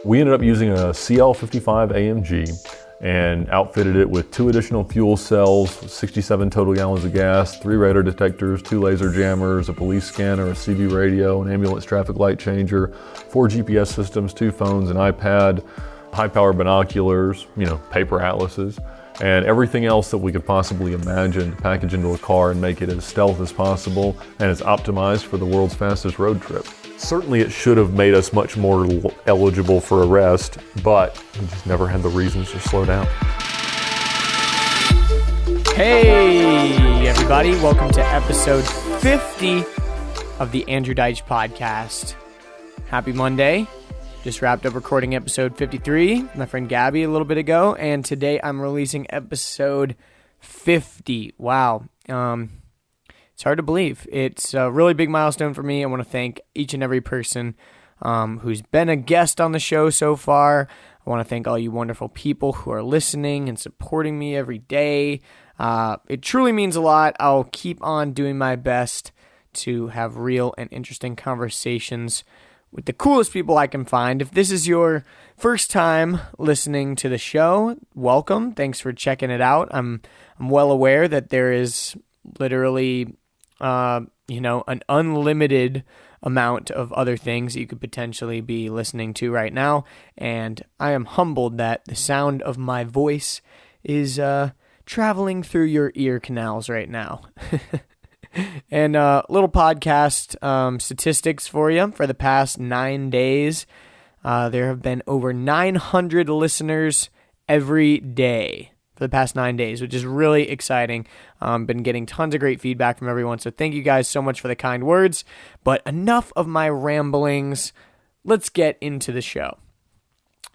We ended up using a CL55 AMG and outfitted it with 2 additional fuel cells, 67 total gallons of gas, 3 radar detectors, 2 laser jammers, a police scanner, a CB radio, an ambulance traffic light changer, 4 GPS systems, 2 phones, an iPad, high-power binoculars, paper atlases, and everything else that we could possibly imagine to package into a car and make it as stealth as possible and as optimized for the world's fastest road trip. Certainly it should have made us much more eligible for arrest, but we just never had the reasons to slow down. Hey everybody, welcome to episode 50 of the Andrew Deitch podcast. Happy Monday. Just wrapped up recording episode 53 with my friend Gabby a little bit ago, and today I'm releasing episode 50. Wow. It's hard to believe. It's a really big milestone for me. I want to thank each and every person who's been a guest on the show so far. I want to thank all you wonderful people who are listening and supporting me every day. It truly means a lot. I'll keep on doing my best to have real and interesting conversations with the coolest people I can find. If this is your first time listening to the show, welcome. Thanks for checking it out. I'm well aware that there is literally an unlimited amount of other things that you could potentially be listening to right now. And I am humbled that the sound of my voice is traveling through your ear canals right now. And little podcast statistics for you. For the past 9 days, there have been over 900 listeners every day for the past 9 days, which is really exciting. Been getting tons of great feedback from everyone, so thank you guys so much for the kind words. But enough of my ramblings. Let's get into the show.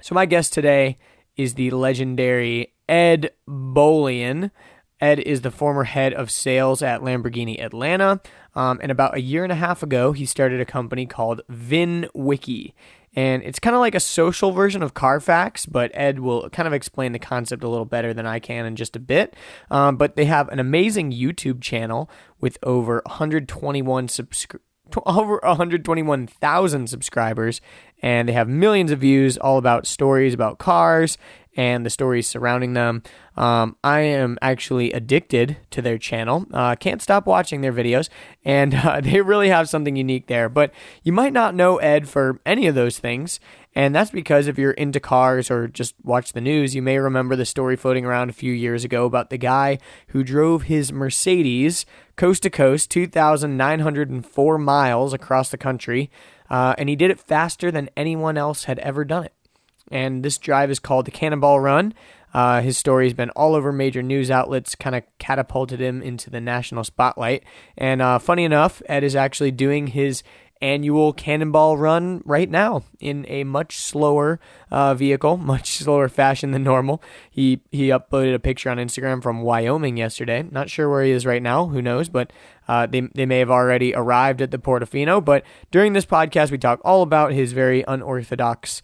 So my guest today is the legendary Ed Bolian. Ed is the former head of sales at Lamborghini Atlanta, and about a year and a half ago, he started a company called VINwiki. And it's kind of like a social version of CarFax, but Ed will kind of explain the concept a little better than I can in just a bit. But they have an amazing YouTube channel with over 121,000 subscribers, and they have millions of views all about stories about cars and the stories surrounding them. I am actually addicted to their channel. Can't stop watching their videos, and they really have something unique there. But you might not know Ed for any of those things, and that's because if you're into cars or just watch the news, you may remember the story floating around a few years ago about the guy who drove his Mercedes coast to coast, 2,904 miles across the country, and he did it faster than anyone else had ever done it. And this drive is called the Cannonball Run. His story has been all over major news outlets, kind of catapulted him into the national spotlight. And funny enough, Ed is actually doing his annual Cannonball Run right now in a much slower vehicle, much slower fashion than normal. He uploaded a picture on Instagram from Wyoming yesterday. Not sure where he is right now. Who knows? But they may have already arrived at the Portofino. But during this podcast, we talk all about his very unorthodox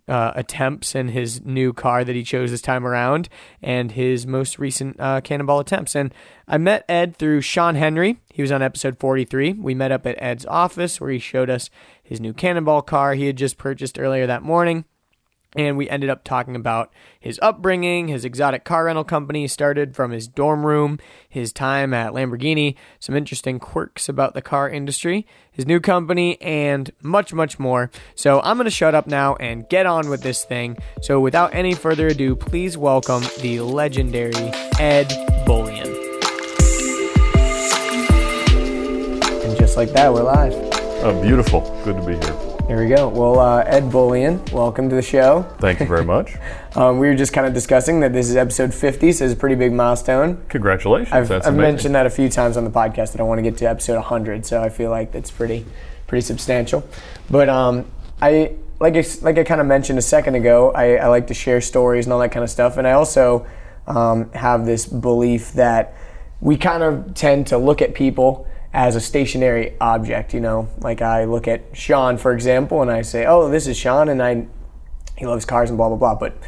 attempts and his new car that he chose this time around and his most recent cannonball attempts. And I met Ed through Sean Henry. He was on episode 43. We met up at Ed's office where he showed us his new cannonball car he had just purchased earlier that morning. And we ended up talking about his upbringing, his exotic car rental company started from his dorm room, his time at Lamborghini, some interesting quirks about the car industry, his new company, and much, much more. So I'm going to shut up now and get on with this thing. So without any further ado, please welcome the legendary Ed Bolian. And just like that, we're live. Oh, beautiful. Good to be here. There we go. Well, Ed Bolian, welcome to the show. Thank you very much. We were just kind of discussing that this is episode 50, so it's a pretty big milestone. Congratulations. I've mentioned that a few times on the podcast that I want to get to episode 100, so I feel like that's pretty substantial. But I kind of mentioned a second ago, I like to share stories and all that kind of stuff, and I also have this belief that we kind of tend to look at people as a stationary object, like I look at Sean, for example, and I say, oh, this is Sean, and he loves cars and blah, blah, blah, but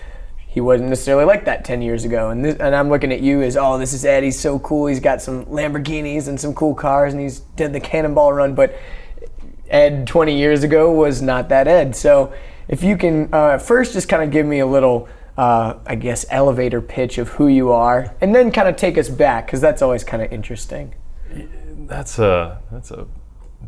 he wasn't necessarily like that 10 years ago, and I'm looking at you as, oh, this is Ed, he's so cool, he's got some Lamborghinis and some cool cars, and he's did the Cannonball Run, but Ed 20 years ago was not that Ed, so if you can first just kind of give me a little, I guess, elevator pitch of who you are, and then kind of take us back, because that's always kind of interesting. That's a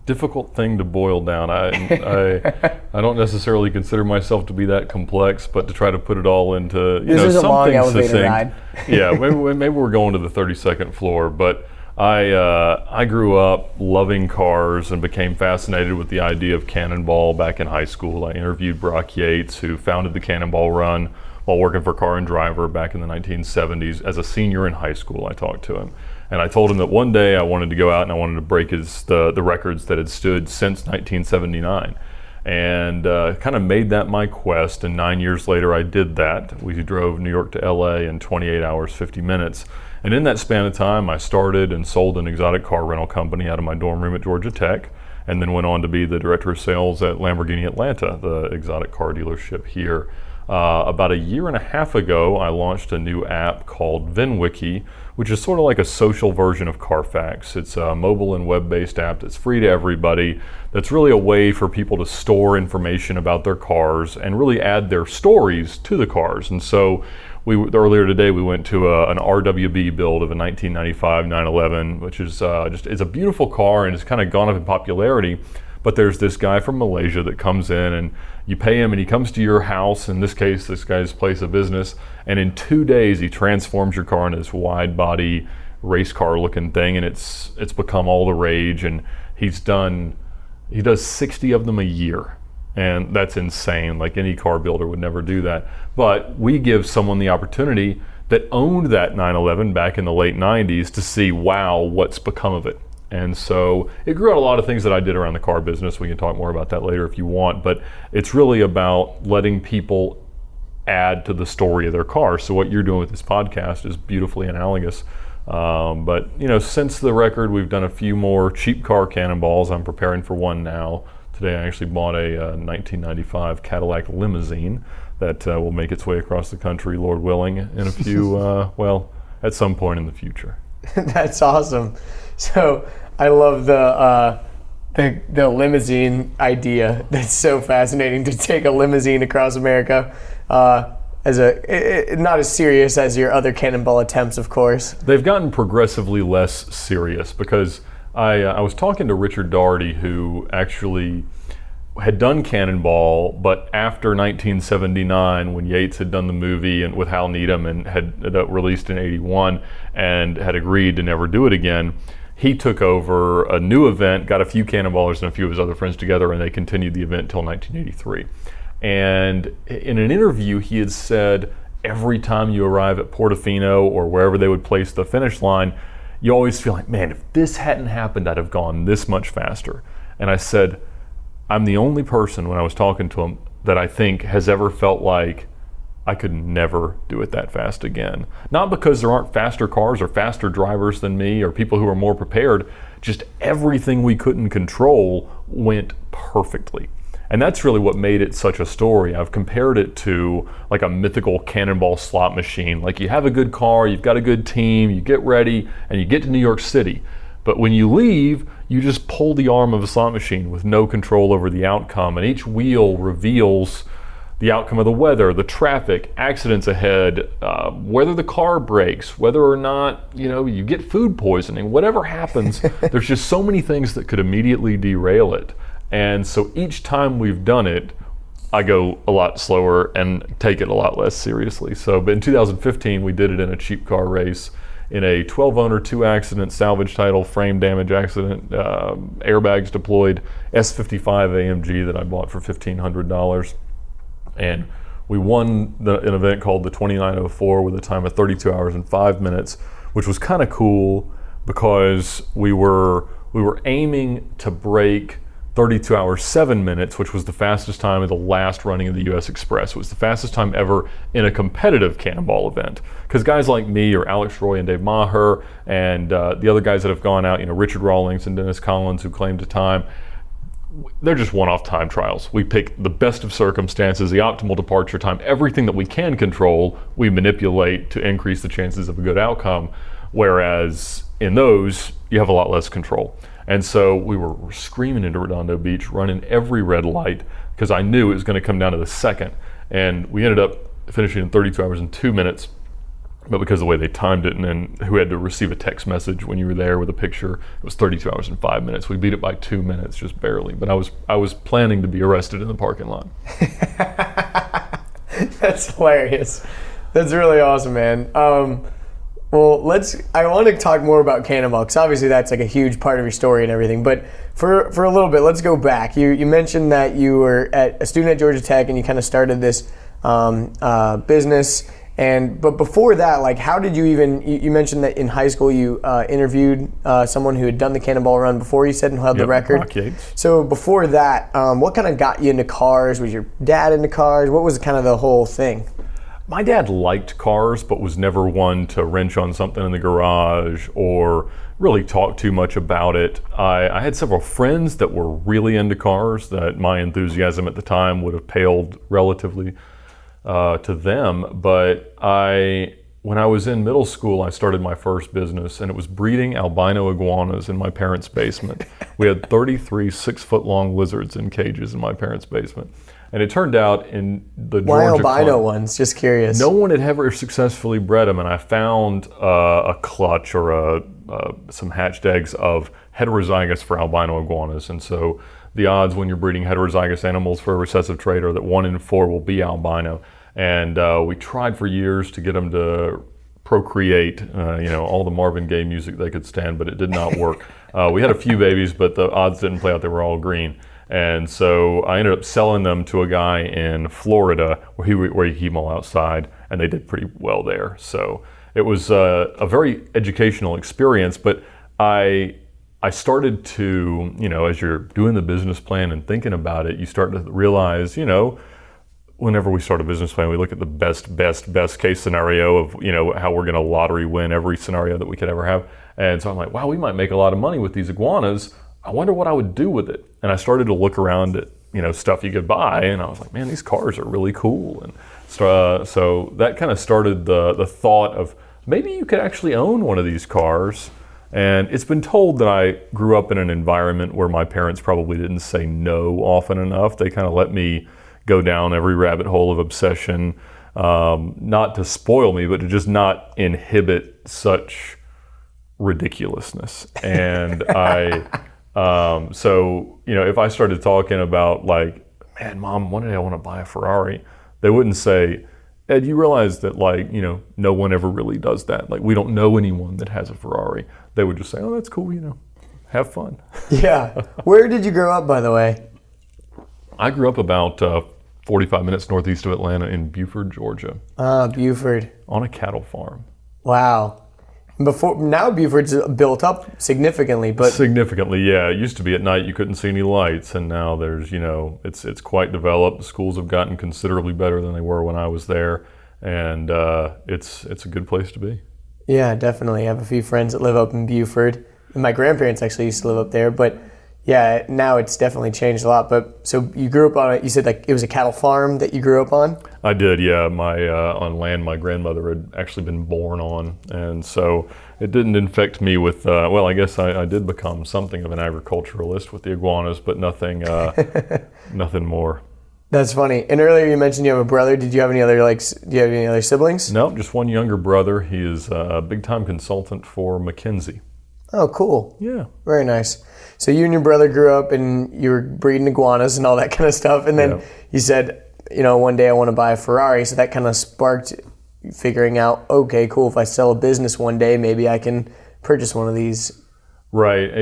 difficult thing to boil down. I don't necessarily consider myself to be that complex, but to try to put it all into this is a long something elevator succinct. ride. Yeah, maybe we're going to the 32nd floor, but I grew up loving cars and became fascinated with the idea of Cannonball back in high school. I interviewed Brock Yates, who founded the Cannonball Run while working for Car and Driver back in the 1970s. As a senior in high school, I talked to him. And I told him that one day I wanted to go out and I wanted to break the records that had stood since 1979. And kind of made that my quest. And 9 years later, I did that. We drove New York to LA in 28 hours, 50 minutes. And in that span of time, I started and sold an exotic car rental company out of my dorm room at Georgia Tech, and then went on to be the director of sales at Lamborghini Atlanta, the exotic car dealership here. About a year and a half ago, I launched a new app called VINwiki, which is sort of like a social version of CarFax. It's a mobile and web-based app that's free to everybody. That's really a way for people to store information about their cars and really add their stories to the cars. And so earlier today we went to an RWB build of a 1995 911, which is it's a beautiful car and it's kind of gone up in popularity. But there's this guy from Malaysia that comes in and you pay him and he comes to your house, in this case, this guy's place of business, and in 2 days he transforms your car into this wide body race car looking thing, and it's become all the rage, and he does 60 of them a year. And that's insane. Like, any car builder would never do that. But we give someone the opportunity that owned that 911 back in the late 90s to see, wow, what's become of it. And so it grew out a lot of things that I did around the car business. We can talk more about that later if you want, but it's really about letting people add to the story of their car. So what you're doing with this podcast is beautifully analogous. But since the record, we've done a few more cheap car cannonballs. I'm preparing for one now. Today I actually bought a 1995 Cadillac limousine that will make its way across the country, Lord willing, in a few, at some point in the future. That's awesome. So I love the limousine idea. That's so fascinating, to take a limousine across America. As not as serious as your other cannonball attempts, of course. They've gotten progressively less serious because I was talking to Richard Daugherty, who actually had done Cannonball, but after 1979, when Yates had done the movie and with Hal Needham and had released in '81 and had agreed to never do it again, he took over a new event, got a few cannonballers and a few of his other friends together, and they continued the event till 1983. And in an interview, he had said, every time you arrive at Portofino or wherever they would place the finish line, you always feel like, man, if this hadn't happened, I'd have gone this much faster. And I said, I'm the only person, when I was talking to him, that I think has ever felt like I could never do it that fast again. Not because there aren't faster cars or faster drivers than me or people who are more prepared, just everything we couldn't control went perfectly. And that's really what made it such a story. I've compared it to like a mythical cannonball slot machine. Like, you have a good car, you've got a good team, you get ready, and you get to New York City. But when you leave, you just pull the arm of a slot machine with no control over the outcome. And each wheel reveals the outcome of the weather, the traffic, accidents ahead, whether the car breaks, whether or not you get food poisoning, whatever happens. There's just so many things that could immediately derail it. And so each time we've done it, I go a lot slower and take it a lot less seriously. But in 2015, we did it in a cheap car race in a 12-owner, 2-accident salvage title, frame damage accident, airbags deployed, S55 AMG that I bought for $1,500. And we won an event called the 2904 with a time of 32 hours and 5 minutes, which was kind of cool because we were aiming to break 32 hours, 7 minutes, which was the fastest time of the last running of the US Express. It was the fastest time ever in a competitive cannonball event. Because guys like me or Alex Roy and Dave Maher and the other guys that have gone out, Richard Rawlings and Dennis Collins, who claimed a time, they're just one-off time trials. We pick the best of circumstances, the optimal departure time, everything that we can control, we manipulate to increase the chances of a good outcome. Whereas in those, you have a lot less control. And so we were screaming into Redondo Beach, running every red light, because I knew it was going to come down to the second. And we ended up finishing in 32 hours and 2 minutes. But because of the way they timed it, and then who had to receive a text message when you were there with a picture, it was 32 hours and 5 minutes. We beat it by 2 minutes, just barely. But I was planning to be arrested in the parking lot. That's hilarious. That's really awesome, man. Well, I want to talk more about Cannonball, because obviously that's like a huge part of your story and everything. But for a little bit, let's go back. You mentioned that you were a student at Georgia Tech, and you kind of started this business. But before that, like, how did you even? You mentioned that in high school you interviewed someone who had done the Cannonball Run before, you said, and held the record. Rock Yates. So before that, what kind of got you into cars? Was your dad into cars? What was kind of the whole thing? My dad liked cars, but was never one to wrench on something in the garage or really talk too much about it. I had several friends that were really into cars, that my enthusiasm at the time would have paled relatively to them. But when I was in middle school, I started my first business, and it was breeding albino iguanas in my parents' basement. We had 33 6-foot-long lizards in cages in my parents' basement. And it turned out in the Why Georgia albino ones? Just curious. No one had ever successfully bred them, and I found a clutch or some hatched eggs of heterozygous for albino iguanas. And so the odds when you're breeding heterozygous animals for a recessive trait are that 1 in 4 will be albino. And we tried for years to get them to procreate, all the Marvin Gaye music they could stand, but it did not work. We had a few babies, but the odds didn't play out. They were all green. And so I ended up selling them to a guy in Florida where he keep them all outside, and they did pretty well there. So it was a very educational experience, but I started to, as you're doing the business plan and thinking about it, you start to realize, whenever we start a business plan, we look at the best case scenario of, how we're going to lottery win every scenario that we could ever have. And so I'm like, wow, we might make a lot of money with these iguanas. I wonder what I would do with it. And I started to look around at, stuff you could buy, and I was like, man, these cars are really cool. And so that kind of started the thought of maybe you could actually own one of these cars. And it's been told that I grew up in an environment where my parents probably didn't say no often enough. They kind of let me go down every rabbit hole of obsession, not to spoil me, but to just not inhibit such ridiculousness. And so, if I started talking about like, man, Mom, one day I want to buy a Ferrari, they wouldn't say, Ed, you realize that no one ever really does that. Like, we don't know anyone that has a Ferrari. They would just say, oh, that's cool, have fun. Yeah. Where did you grow up, by the way? I grew up about 45 minutes northeast of Atlanta in Beaufort, Georgia. Beaufort. On a cattle farm. Wow. Now Beaufort's built up significantly, but significantly, yeah. It used to be at night you couldn't see any lights, and now there's, it's quite developed. The schools have gotten considerably better than they were when I was there, and it's a good place to be. Yeah, definitely. I have a few friends that live up in Beaufort, and my grandparents actually used to live up there, but yeah, now it's definitely changed a lot. But so you grew up on it. You said like it was a cattle farm that you grew up on? I did, yeah. On land my grandmother had actually been born on, and so it didn't infect me with. I guess I did become something of an agriculturalist with the iguanas, but nothing more. That's funny. And earlier you mentioned you have a brother. Did you have any other Do you have any other siblings? No, just one younger brother. He is a big-time consultant for McKinsey. Oh, cool. Yeah. Very nice. So you and your brother grew up and you were breeding iguanas and all that kind of stuff. And then you said, one day I want to buy a Ferrari. So that kind of sparked figuring out, okay, cool. If I sell a business one day, maybe I can purchase one of these. Right.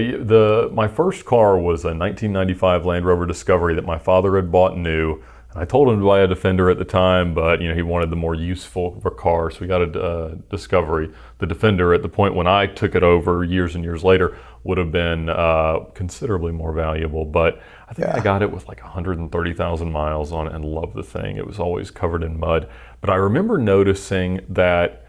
My first car was a 1995 Land Rover Discovery that my father had bought new. And I told him to buy a Defender at the time, but he wanted the more useful car, so we got a Discovery. The Defender, at the point when I took it over years and years later, would have been considerably more valuable. But I think I got it with like 130,000 miles on it and loved the thing. It was always covered in mud. But I remember noticing that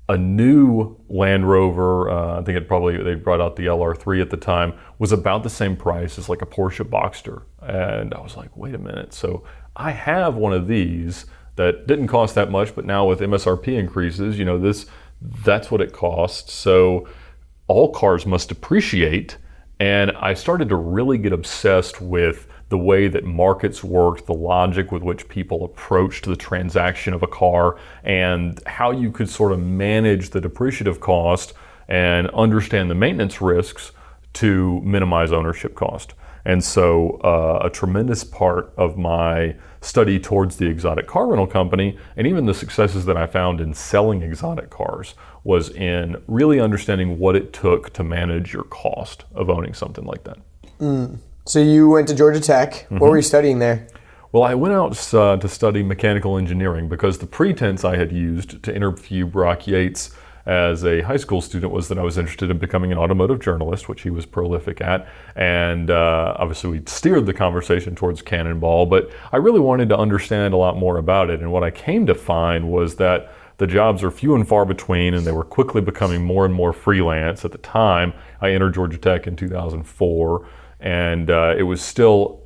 a new Land Rover, I think they brought out the LR3 at the time, was about the same price as like a Porsche Boxster. And I was like, wait a minute. So I have one of these that didn't cost that much, but now with MSRP increases, that's what it costs. So all cars must depreciate. And I started to really get obsessed with the way that markets worked, the logic with which people approached the transaction of a car, and how you could sort of manage the depreciative cost and understand the maintenance risks to minimize ownership cost. And so a tremendous part of my study towards the exotic car rental company, and even the successes that I found in selling exotic cars, was in really understanding what it took to manage your cost of owning something like that. So you went to Georgia Tech. What were you studying there? Well, I went out to study mechanical engineering because the pretense I had used to interview Brock Yates as a high school student was that I was interested in becoming an automotive journalist, which he was prolific at. And obviously we steered the conversation towards Cannonball, but I really wanted to understand a lot more about it. And what I came to find was that the jobs are few and far between, and they were quickly becoming more and more freelance. At the time, I entered Georgia Tech in 2004, and it was still,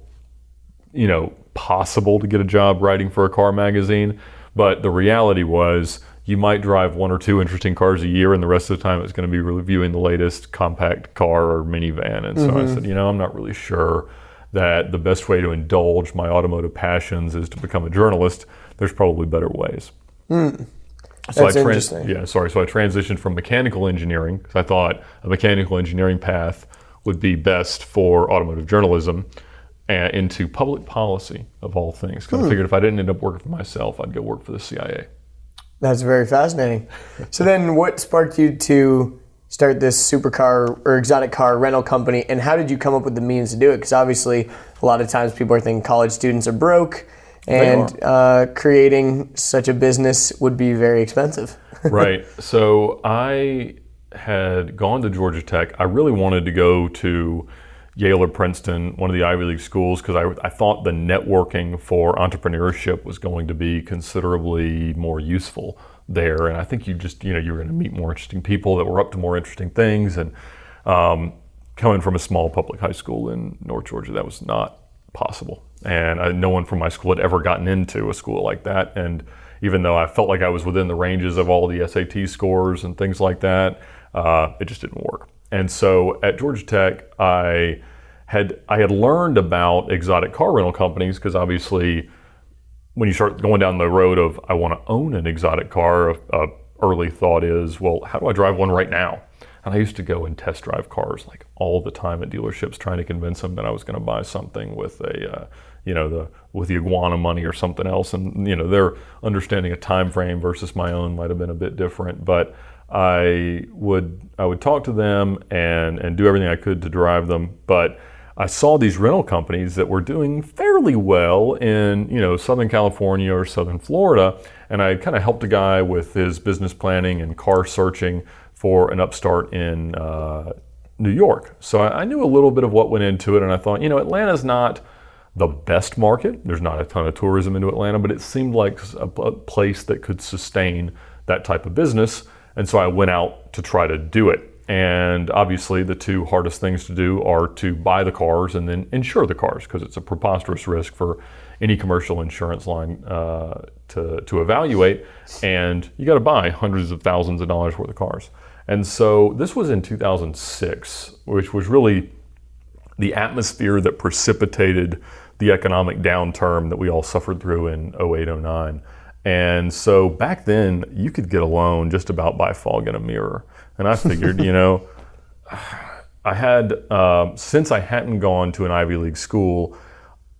possible to get a job writing for a car magazine. But the reality was you might drive one or two interesting cars a year, and the rest of the time it's going to be reviewing the latest compact car or minivan. And so I said, I'm not really sure that the best way to indulge my automotive passions is to become a journalist. There's probably better ways. That's interesting. So I transitioned from mechanical engineering because I thought a mechanical engineering path would be best for automotive journalism, and into public policy of all things. Because I figured if I didn't end up working for myself, I'd go work for the CIA. That's very fascinating. So then what sparked you to start this supercar or exotic car rental company, and how did you come up with the means to do it? Because obviously a lot of times people are thinking college students are broke, and creating such a business would be very expensive. Right. So I had gone to Georgia Tech. I really wanted to go to Yale or Princeton, one of the Ivy League schools, because I thought the networking for entrepreneurship was going to be considerably more useful there. And I think you were going to meet more interesting people that were up to more interesting things. And coming from a small public high school in North Georgia, that was not possible. And no one from my school had ever gotten into a school like that. And even though I felt like I was within the ranges of all the SAT scores and things like that, it just didn't work. And so at Georgia Tech, I had learned about exotic car rental companies, because obviously when you start going down the road of I want to own an exotic car, a early thought is, well, how do I drive one right now? And I used to go and test drive cars like all the time at dealerships, trying to convince them that I was going to buy something with with the iguana money or something else. And their understanding of time frame versus my own might have been a bit different. But I would talk to them and do everything I could to drive them. But I saw these rental companies that were doing fairly well in Southern California or Southern Florida, and I kind of helped a guy with his business planning and car searching for an upstart in New York. So I knew a little bit of what went into it, and I thought, Atlanta's not the best market. There's not a ton of tourism into Atlanta, but it seemed like a place that could sustain that type of business. And so I went out to try to do it. And obviously the two hardest things to do are to buy the cars and then insure the cars, because it's a preposterous risk for any commercial insurance line to evaluate. And you got to buy hundreds of thousands of dollars worth of cars. And so this was in 2006, which was really the atmosphere that precipitated the economic downturn that we all suffered through in 08, 09. And so back then, you could get a loan just about by fog and a mirror. And I figured, I had, since I hadn't gone to an Ivy League school,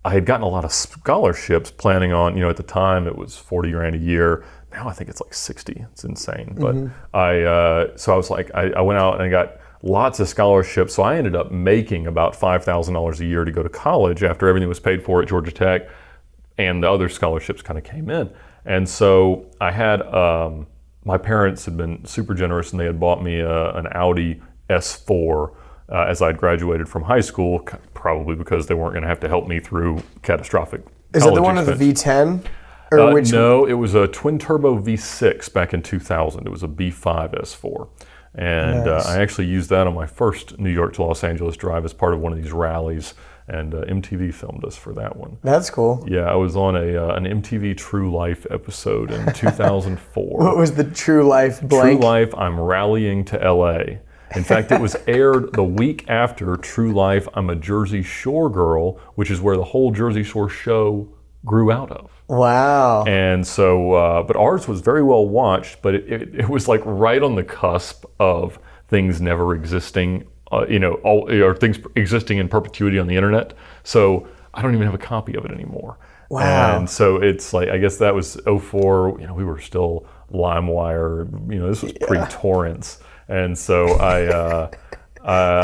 I had gotten a lot of scholarships planning on, at the time it was $40,000 a year. Now I think it's like 60. It's insane. But so I was like, I went out and I got lots of scholarships. So I ended up making about $5,000 a year to go to college after everything was paid for at Georgia Tech, and the other scholarships kind of came in. And so I had, my parents had been super generous, and they had bought me an Audi S4 as I'd graduated from high school, probably because they weren't going to have to help me through catastrophic Is that the one expense. with the V10? Or which no, it was a twin-turbo V6 back in 2000. It was a B5 S4. And Nice. I actually used that on my first New York to Los Angeles drive as part of one of these rallies, and MTV filmed us for that one. That's cool. Yeah, I was on an MTV True Life episode in 2004. What was the True Life blank? True Life, I'm rallying to LA. In fact, it was aired the week after True Life, I'm a Jersey Shore Girl, which is where the whole Jersey Shore show grew out of. Wow. And so, but ours was very well watched, but it was like right on the cusp of things never existing, or things existing in perpetuity on the internet. So I don't even have a copy of it anymore. Wow. And so it's like, I guess that was 2004, we were still LimeWire, this was pre-torrents. And so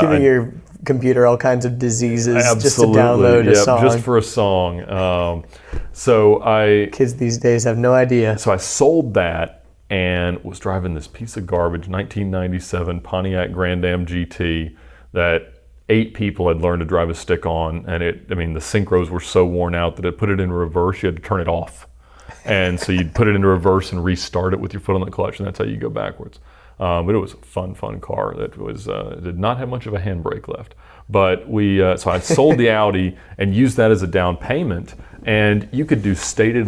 Giving your computer all kinds of diseases absolutely, just to download a song. Just for a song. Kids these days have no idea. So I sold that and was driving this piece of garbage 1997 Pontiac Grand Am GT that 8 people had learned to drive a stick on, and the synchros were so worn out that it put it in reverse, you had to turn it off. And so you'd put it into reverse and restart it with your foot on the clutch, and that's how you go backwards. But it was a fun car that was did not have much of a handbrake left. But so I sold the Audi and used that as a down payment, and you could do stated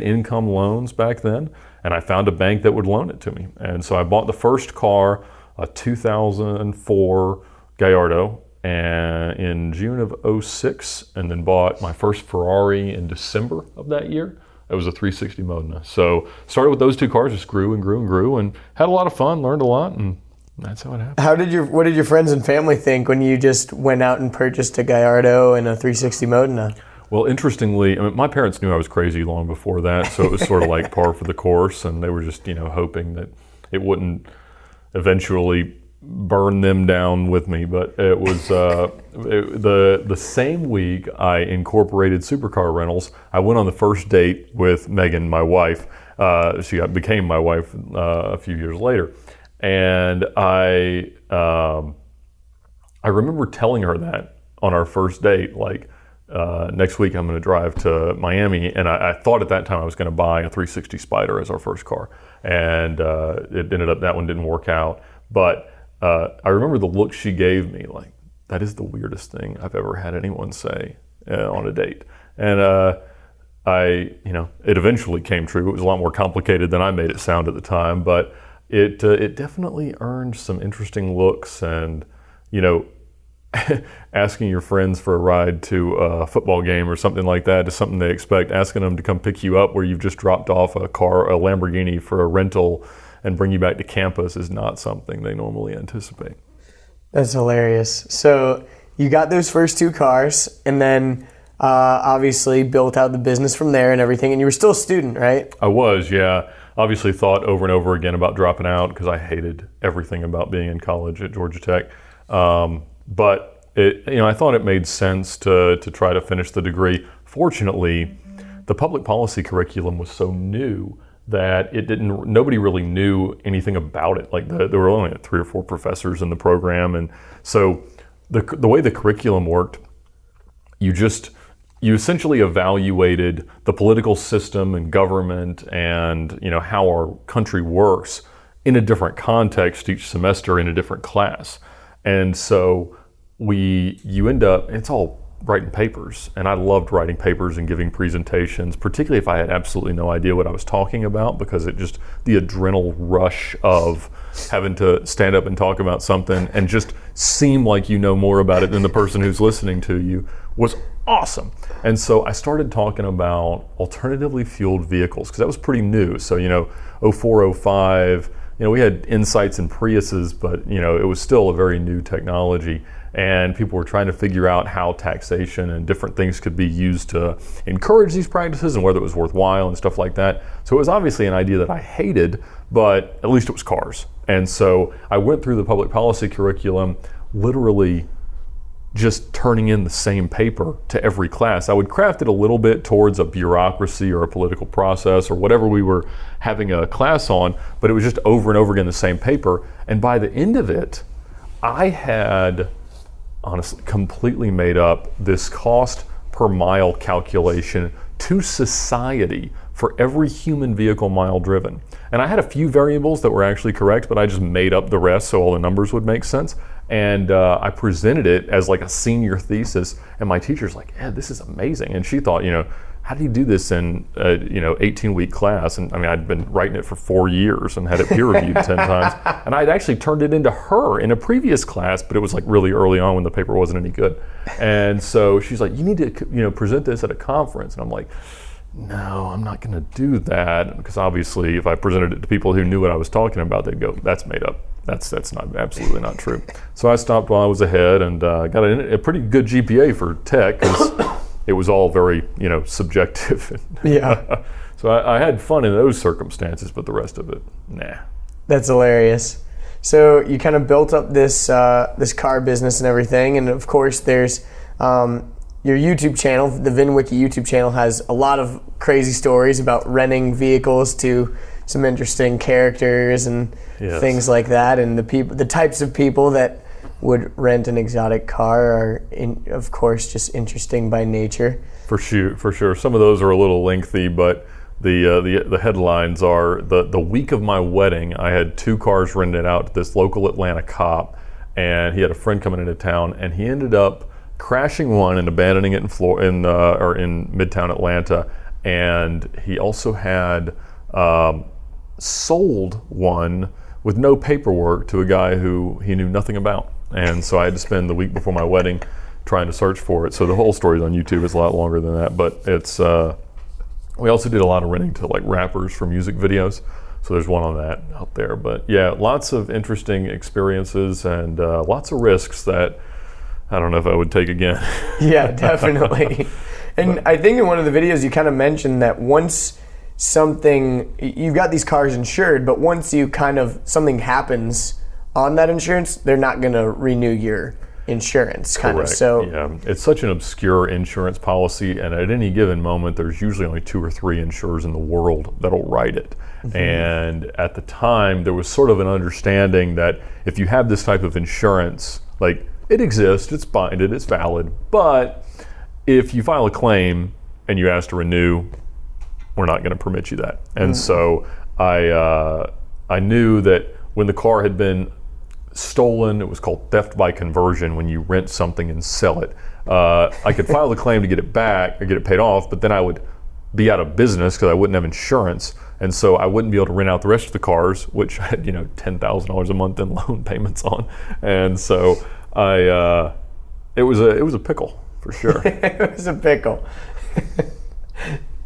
income loans back then, and I found a bank that would loan it to me. And so I bought the first car, a 2004 Gallardo, and in June of 2006, and then bought my first Ferrari in December of that year. It was a 360 Modena. So started with those 2 cars, just grew and grew and grew, and had a lot of fun, learned a lot, and that's how it happened. What did your friends and family think when you just went out and purchased a Gallardo and a 360 Modena? Well, interestingly, my parents knew I was crazy long before that, so it was sort of like par for the course, and they were just, hoping that it wouldn't eventually burn them down with me. But it was the same week I incorporated supercar rentals. I went on the first date with Megan, my wife. She became my wife a few years later, and I remember telling her that on our first date, like, next week I'm going to drive to Miami, and I thought at that time I was going to buy a 360 Spider as our first car, and it ended up that one didn't work out. But I remember the look she gave me, like, that is the weirdest thing I've ever had anyone say on a date. And it eventually came true. It was a lot more complicated than I made it sound at the time, but it definitely earned some interesting looks, and asking your friends for a ride to a football game or something like that is something they expect. Asking them to come pick you up where you've just dropped off a Lamborghini for a rental and bring you back to campus is not something they normally anticipate. That's hilarious. So you got those first 2 cars, and then obviously built out the business from there and everything, and you were still a student, right? I was, yeah. Obviously thought over and over again about dropping out because I hated everything about being in college at Georgia Tech. But I thought it made sense to try to finish the degree. Fortunately, the public policy curriculum was so new that nobody really knew anything about it. Like there were only 3 or 4 professors in the program, and so the way the curriculum worked, you essentially evaluated the political system and government and how our country works in a different context each semester in a different class. And so you end up, it's all writing papers, and I loved writing papers and giving presentations, particularly if I had absolutely no idea what I was talking about, because the adrenal rush of having to stand up and talk about something and just seem like you know more about it than the person who's listening to you was awesome. And so I started talking about alternatively fueled vehicles, because that was pretty new. So 04, 05, we had Insights and Priuses, but it was still a very new technology. And people were trying to figure out how taxation and different things could be used to encourage these practices and whether it was worthwhile and stuff like that. So it was obviously an idea that I hated, but at least it was cars. And so I went through the public policy curriculum literally just turning in the same paper to every class. I would craft it a little bit towards a bureaucracy or a political process or whatever we were having a class on, but it was just over and over again the same paper. And by the end of it, I had honestly completely made up this cost per mile calculation to society for every human vehicle mile driven. And I had a few variables that were actually correct, but I just made up the rest so all the numbers would make sense. And I presented it as like a senior thesis, and my teacher's like, "Ed, this is amazing." And she thought, how do you do this in a 18-week class? And I mean, I'd been writing it for 4 years and had it peer reviewed 10 times. And I'd actually turned it into her in a previous class, but it was like really early on when the paper wasn't any good. And so she's like, "You need to present this at a conference." And I'm like, "No, I'm not going to do that," because obviously if I presented it to people who knew what I was talking about, they'd go, "That's made up. That's not absolutely not true." So I stopped while I was ahead and got a pretty good GPA for tech, because it was all very, subjective. Yeah. So I had fun in those circumstances, but the rest of it, nah. That's hilarious. So you kind of built up this car business and everything, and of course there's your YouTube channel. The VINwiki YouTube channel has a lot of crazy stories about renting vehicles to some interesting characters and things like that, and the types of people that would rent an exotic car are, of course, just interesting by nature. For sure. Some of those are a little lengthy, but the headlines are the week of my wedding, I had 2 cars rented out to this local Atlanta cop, and he had a friend coming into town, and he ended up crashing one and abandoning it in Midtown Atlanta, and he also had sold one with no paperwork to a guy who he knew nothing about. And so I had to spend the week before my wedding trying to search for it. So the whole story is on YouTube. It's a lot longer than that, but it's we also did a lot of renting to like rappers for music videos. So there's one on that out there. But yeah, lots of interesting experiences and lots of risks that I don't know if I would take again. Yeah, definitely. And I think in one of the videos you kind of mentioned that once you've got these cars insured, but once something happens on that insurance, they're not going to renew your insurance. Correct. So yeah, it's such an obscure insurance policy, and at any given moment there's usually only 2 or 3 insurers in the world that'll write it. Mm-hmm. And at the time there was sort of an understanding that if you have this type of insurance, like, it exists, it's binded, it's valid, but if you file a claim and you ask to renew, we're not going to permit you that. And so I knew that when the car had been stolen, it was called theft by conversion, when you rent something and sell it. I could file the claim to get it back or get it paid off, but then I would be out of business because I wouldn't have insurance, and so I wouldn't be able to rent out the rest of the cars, which I had $10,000 a month in loan payments on. And so it was a pickle for sure. It was a pickle.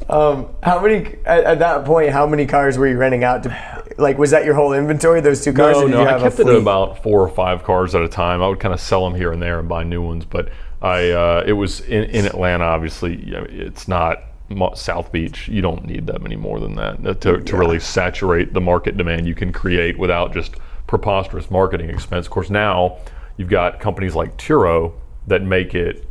At that point, how many cars were you renting out to? Like, was that your whole inventory, those 2 cars? No, I kept it at about 4 or 5 cars at a time. I would kind of sell them here and there and buy new ones, but it was in Atlanta, obviously. It's not South Beach. You don't need that many more than that to really saturate the market demand you can create without just preposterous marketing expense. Of course, now you've got companies like Turo that make it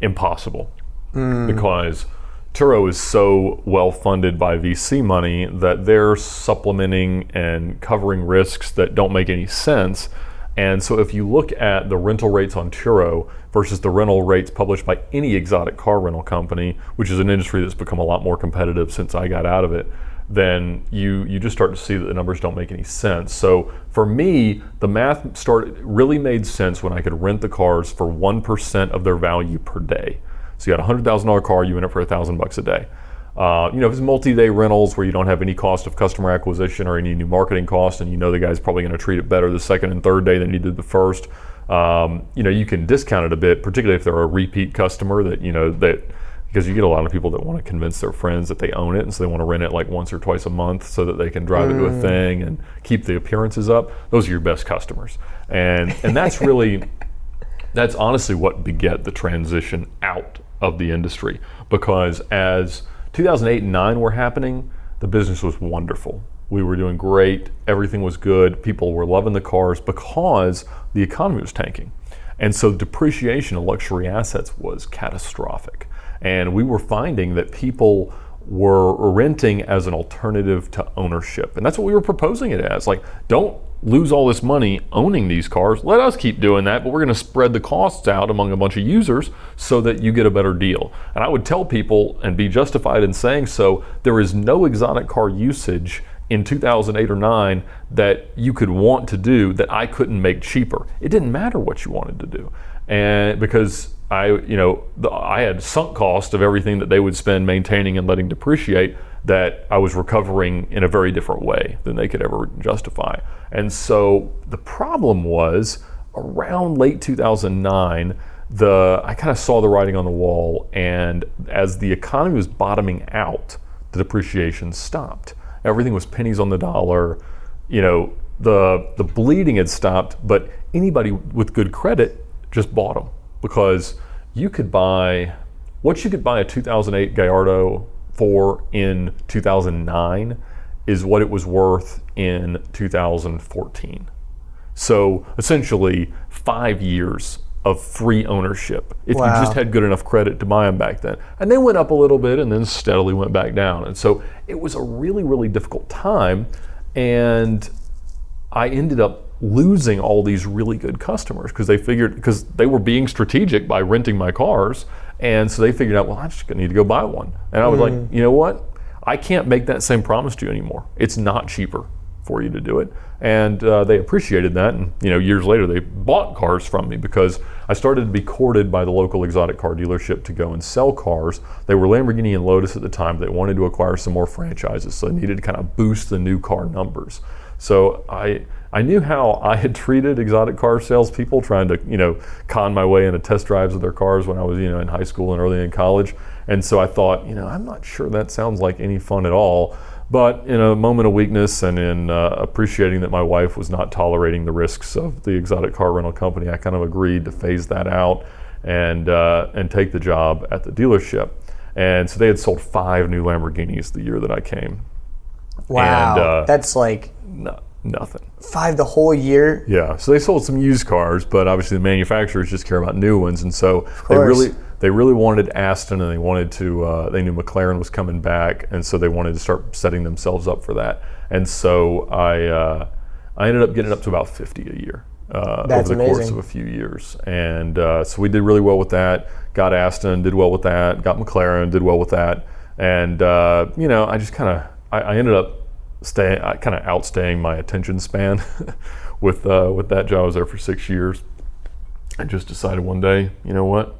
impossible because Turo is so well funded by VC money that they're supplementing and covering risks that don't make any sense. And so if you look at the rental rates on Turo versus the rental rates published by any exotic car rental company, which is an industry that's become a lot more competitive since I got out of it, then you just start to see that the numbers don't make any sense. So for me, the math really made sense when I could rent the cars for 1% of their value per day. So you got a $100,000 car, you rent it for $1,000 a day. If it's multi-day rentals where you don't have any cost of customer acquisition or any new marketing cost, and the guy's probably going to treat it better the second and third day than he did the first, you can discount it a bit, particularly if they're a repeat customer because you get a lot of people that want to convince their friends that they own it, and so they want to rent it like once or twice a month so that they can drive it to a thing and keep the appearances up. Those are your best customers. And that's honestly what beget the transition out of the industry, because as 2008 and 2009 were happening, the business was wonderful. We were doing great, everything was good, people were loving the cars because the economy was tanking. And so depreciation of luxury assets was catastrophic. And we were finding that people were renting as an alternative to ownership. And that's what we were proposing it as. Like, don't lose all this money owning these cars. Let us keep doing that, but we're going to spread the costs out among a bunch of users so that you get a better deal. And I would tell people, and be justified in saying so, there is no exotic car usage in 2008 or 9 that you could want to do that I couldn't make cheaper. It didn't matter what you wanted to do. And because I had sunk cost of everything that they would spend maintaining and letting depreciate that I was recovering in a very different way than they could ever justify. And so the problem was around late 2009, I kind of saw the writing on the wall, and as the economy was bottoming out, the depreciation stopped. Everything was pennies on the dollar. The bleeding had stopped, but anybody with good credit just bought them, because you could buy what you could buy a 2008 Gallardo for in 2009 is what it was worth in 2014. So essentially 5 years of free ownership if you just had good enough credit to buy them back then. And they went up a little bit and then steadily went back down. And so it was a really, really difficult time. And I ended up losing all these really good customers because they were being strategic by renting my cars. And so they figured out, well, I'm just gonna need to go buy one. And I was like, you know what? I can't make that same promise to you anymore. It's not cheaper for you to do it. And they appreciated that, and years later they bought cars from me because I started to be courted by the local exotic car dealership to go and sell cars. They were Lamborghini and Lotus at the time. They wanted to acquire some more franchises, so they needed to kind of boost the new car numbers. So I knew how I had treated exotic car salespeople, trying to con my way into test drives of their cars when I was in high school and early in college. And so I thought, I'm not sure that sounds like any fun at all. But in a moment of weakness and in appreciating that my wife was not tolerating the risks of the exotic car rental company, I kind of agreed to phase that out and take the job at the dealership. And so they had sold 5 new Lamborghinis the year that I came. Wow, and, that's like nothing. 5 the whole year? Yeah, so they sold some used cars, but obviously the manufacturers just care about new ones, and so they really wanted Aston, and they wanted to. They knew McLaren was coming back, and so they wanted to start setting themselves up for that. And so I ended up getting up to about 50 a year over the course of a few years, and so we did really well with that. Got Aston, did well with that. Got McLaren, did well with that, and I just I ended up outstaying my attention span with that job. I was there for 6 years. I just decided one day, you know what?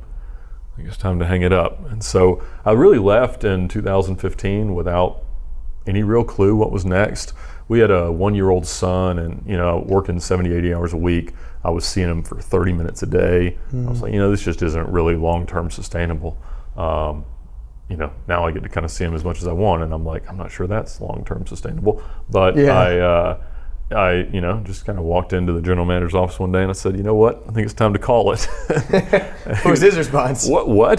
I think it's time to hang it up. And so I really left in 2015 without any real clue what was next. We had a 1-year-old son, and working 70, 80 hours a week. I was seeing him for 30 minutes a day. I was like, this just isn't really long-term sustainable. Now I get to kind of see him as much as I want, and I'm like, I'm not sure that's long-term sustainable. But I just kind of walked into the general manager's office one day and I said, you know what? I think it's time to call it. What was his response? What?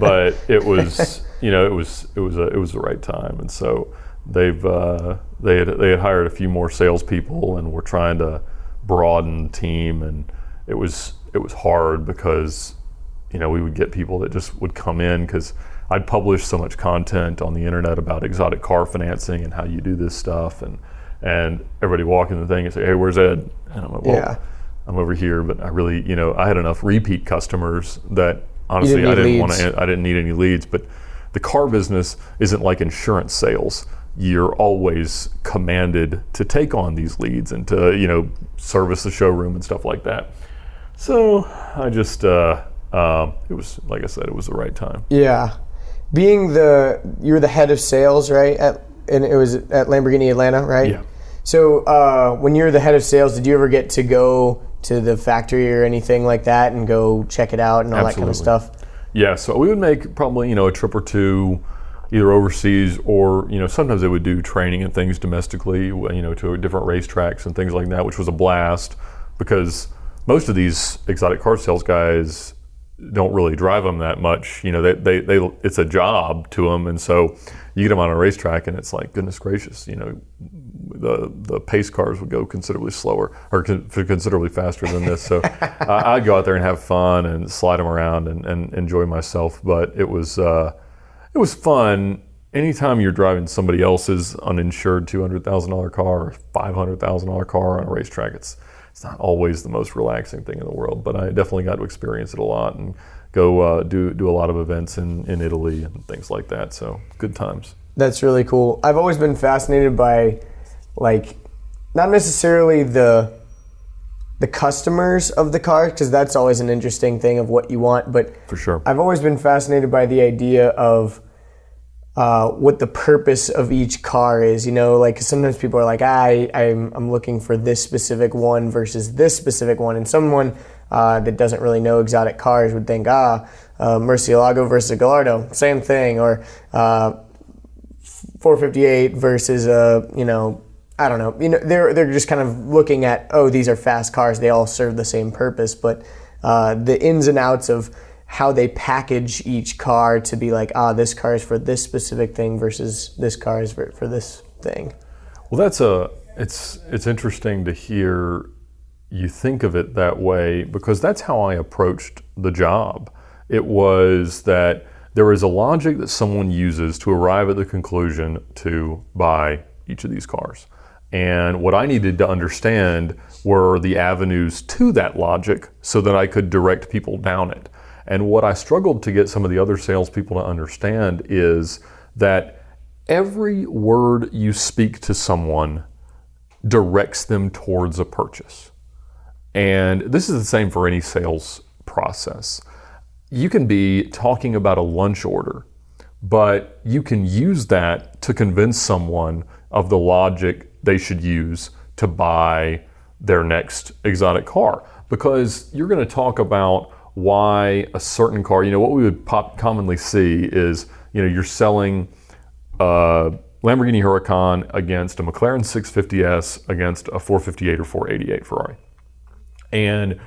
But it was, it was the right time. And so they had hired a few more salespeople and were trying to broaden the team, and it was hard because we would get people that just would come in because I'd published so much content on the internet about exotic car financing and how you do this stuff, and everybody walk in the thing and say, hey, where's Ed? And I'm like, well, I'm over here, but I really, I had enough repeat customers that honestly I didn't need any leads. But the car business isn't like insurance sales. You're always commanded to take on these leads and to, service the showroom and stuff like that. So I just, it was, like I said, it was the right time. Yeah. You were the head of sales, right? And it was at Lamborghini Atlanta, right? Yeah. So when you were the head of sales, did you ever get to go to the factory or anything like that and go check it out and all that kind of stuff? Yeah, so we would make probably, a trip or two either overseas or, sometimes they would do training and things domestically, to different racetracks and things like that, which was a blast because most of these exotic car sales guys don't really drive them that much. They it's a job to them, and so you get them on a racetrack and it's like, goodness gracious, the pace cars would go considerably slower or considerably faster than this. So I'd go out there and have fun and slide them around and enjoy myself. But it was fun. Anytime you're driving somebody else's uninsured $200,000 car or $500,000 car on a racetrack, it's not always the most relaxing thing in the world, but I definitely got to experience it a lot and go do a lot of events in Italy and things like that. So good times. That's really cool. I've always been fascinated by, like, not necessarily the customers of the car, because that's always an interesting thing of what you want, but For sure. I've always been fascinated by the idea of what the purpose of each car is. You know, like sometimes people are like, I'm looking for this specific one versus this specific one, and someone that doesn't really know exotic cars would think, Murcielago versus a Gallardo, same thing, or 458 versus I don't know. You know, they're just kind of looking at, these are fast cars. They all serve the same purpose, but the ins and outs of how they package each car to be like, this car is for this specific thing versus this car is for this thing. Well, it's interesting to hear you think of it that way, because that's how I approached the job. It was that there is a logic that someone uses to arrive at the conclusion to buy each of these cars. And what I needed to understand were the avenues to that logic so that I could direct people down it. And what I struggled to get some of the other salespeople to understand is that every word you speak to someone directs them towards a purchase. And this is the same for any sales process. You can be talking about a lunch order, but you can use that to convince someone of the logic they should use to buy their next exotic car. Because you're going to talk about why a certain car, what we would commonly see is, you're selling a Lamborghini Huracan against a McLaren 650S against a 458 or 488 Ferrari. And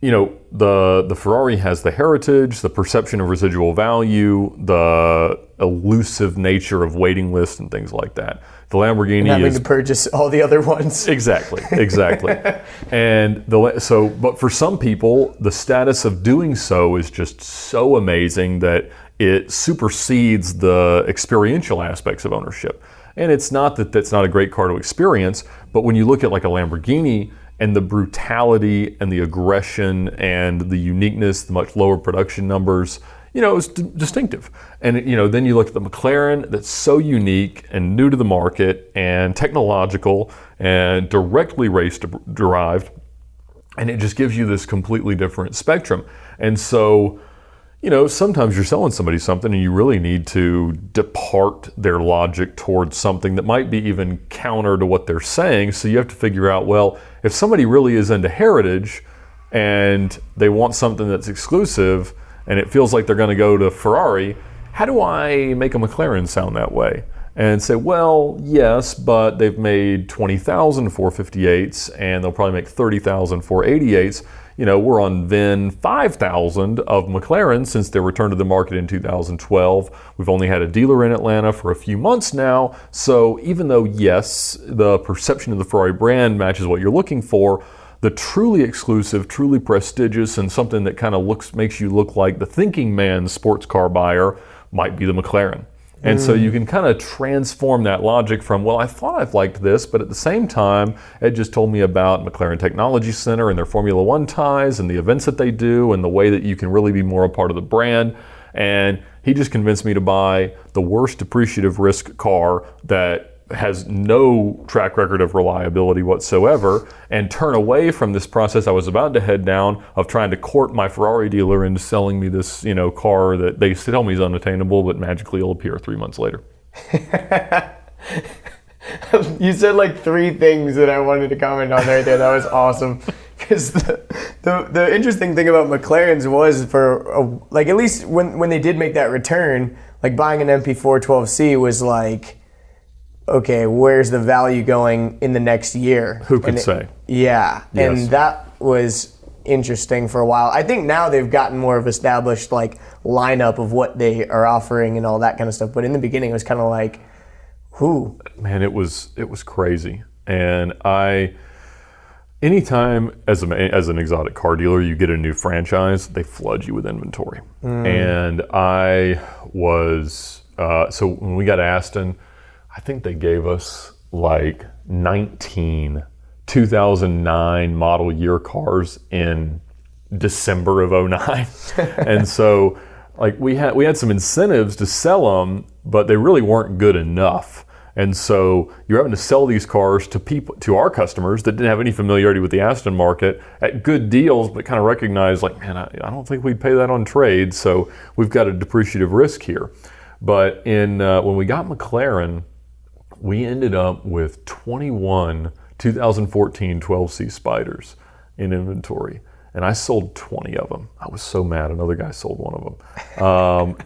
the Ferrari has the heritage, the perception of residual value, the elusive nature of waiting lists and things like that. The Lamborghini and having to purchase all the other ones. Exactly. And but for some people, the status of doing so is just so amazing that it supersedes the experiential aspects of ownership. And it's not that that's not a great car to experience, but when you look at like a Lamborghini, and the brutality and the aggression and the uniqueness, the much lower production numbers, it's distinctive. And, then you look at the McLaren that's so unique and new to the market and technological and directly race derived, and it just gives you this completely different spectrum. And so, sometimes you're selling somebody something and you really need to depart their logic towards something that might be even counter to what they're saying. So you have to figure out, well, if somebody really is into heritage and they want something that's exclusive and it feels like they're going to go to Ferrari, how do I make a McLaren sound that way? And say, well, yes, but they've made 20,000 458s and they'll probably make 30,000 488s. We're on VIN 5,000 of McLaren since their return to the market in 2012. We've only had a dealer in Atlanta for a few months now. So even though, yes, the perception of the Ferrari brand matches what you're looking for, the truly exclusive, truly prestigious, and something that kind of makes you look like the thinking man's sports car buyer might be the McLaren. And so you can kind of transform that logic from, well, I thought I've liked this, but at the same time, Ed just told me about McLaren Technology Center and their Formula One ties and the events that they do and the way that you can really be more a part of the brand. And he just convinced me to buy the worst depreciative risk car that has no track record of reliability whatsoever, and turn away from this process I was about to head down of trying to court my Ferrari dealer into selling me this, car that they tell me is unattainable, but magically will appear 3 months later. You said like three things that I wanted to comment on right there. That was awesome. Because the interesting thing about McLaren's was at least when they did make that return, like buying an MP412C was like, okay, where's the value going in the next year? Who could say? Yeah, Yes. And that was interesting for a while. I think now they've gotten more of established like lineup of what they are offering and all that kind of stuff. But in the beginning, it was kind of like, who? Man, it was crazy. And anytime as an exotic car dealer, you get a new franchise, they flood you with inventory. And I was so when we got Aston, I think they gave us like 19 2009 model year cars in December of 2009. And so like we had some incentives to sell them, but they really weren't good enough. And so you're having to sell these cars to people, to our customers that didn't have any familiarity with the Aston market at good deals, but kind of recognize like, man, I don't think we'd pay that on trade. So we've got a depreciative risk here. But when we got McLaren, we ended up with 21 2014 12C Spyders in inventory. And I sold 20 of them. I was so mad. Another guy sold one of them.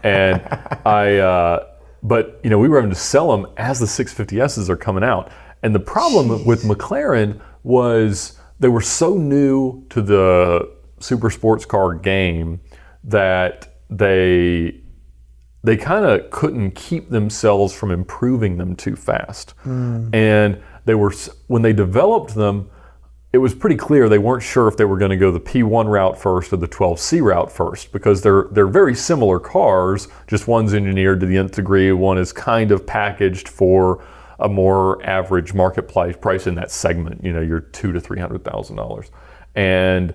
But we were having to sell them as the 650Ss are coming out. And the problem with McLaren was they were so new to the super sports car game that they kind of couldn't keep themselves from improving them too fast. And when they developed them, it was pretty clear they weren't sure if they were going to go the P1 route first or the 12C route first, because they're very similar cars, just one's engineered to the nth degree, one is kind of packaged for a more average marketplace price in that segment, your $200,000 to $300,000, and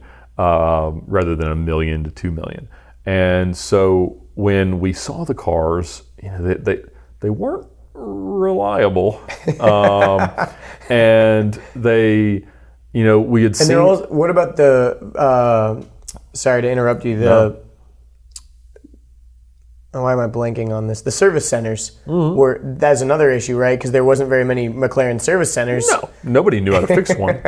rather than $1 million to $2 million. And so when we saw the cars, they weren't reliable, and they. We had seen. And what about the? Sorry to interrupt you. Why am I blanking on this? The service centers that's another issue, right? Because there wasn't very many McLaren service centers. No, nobody knew how to fix one,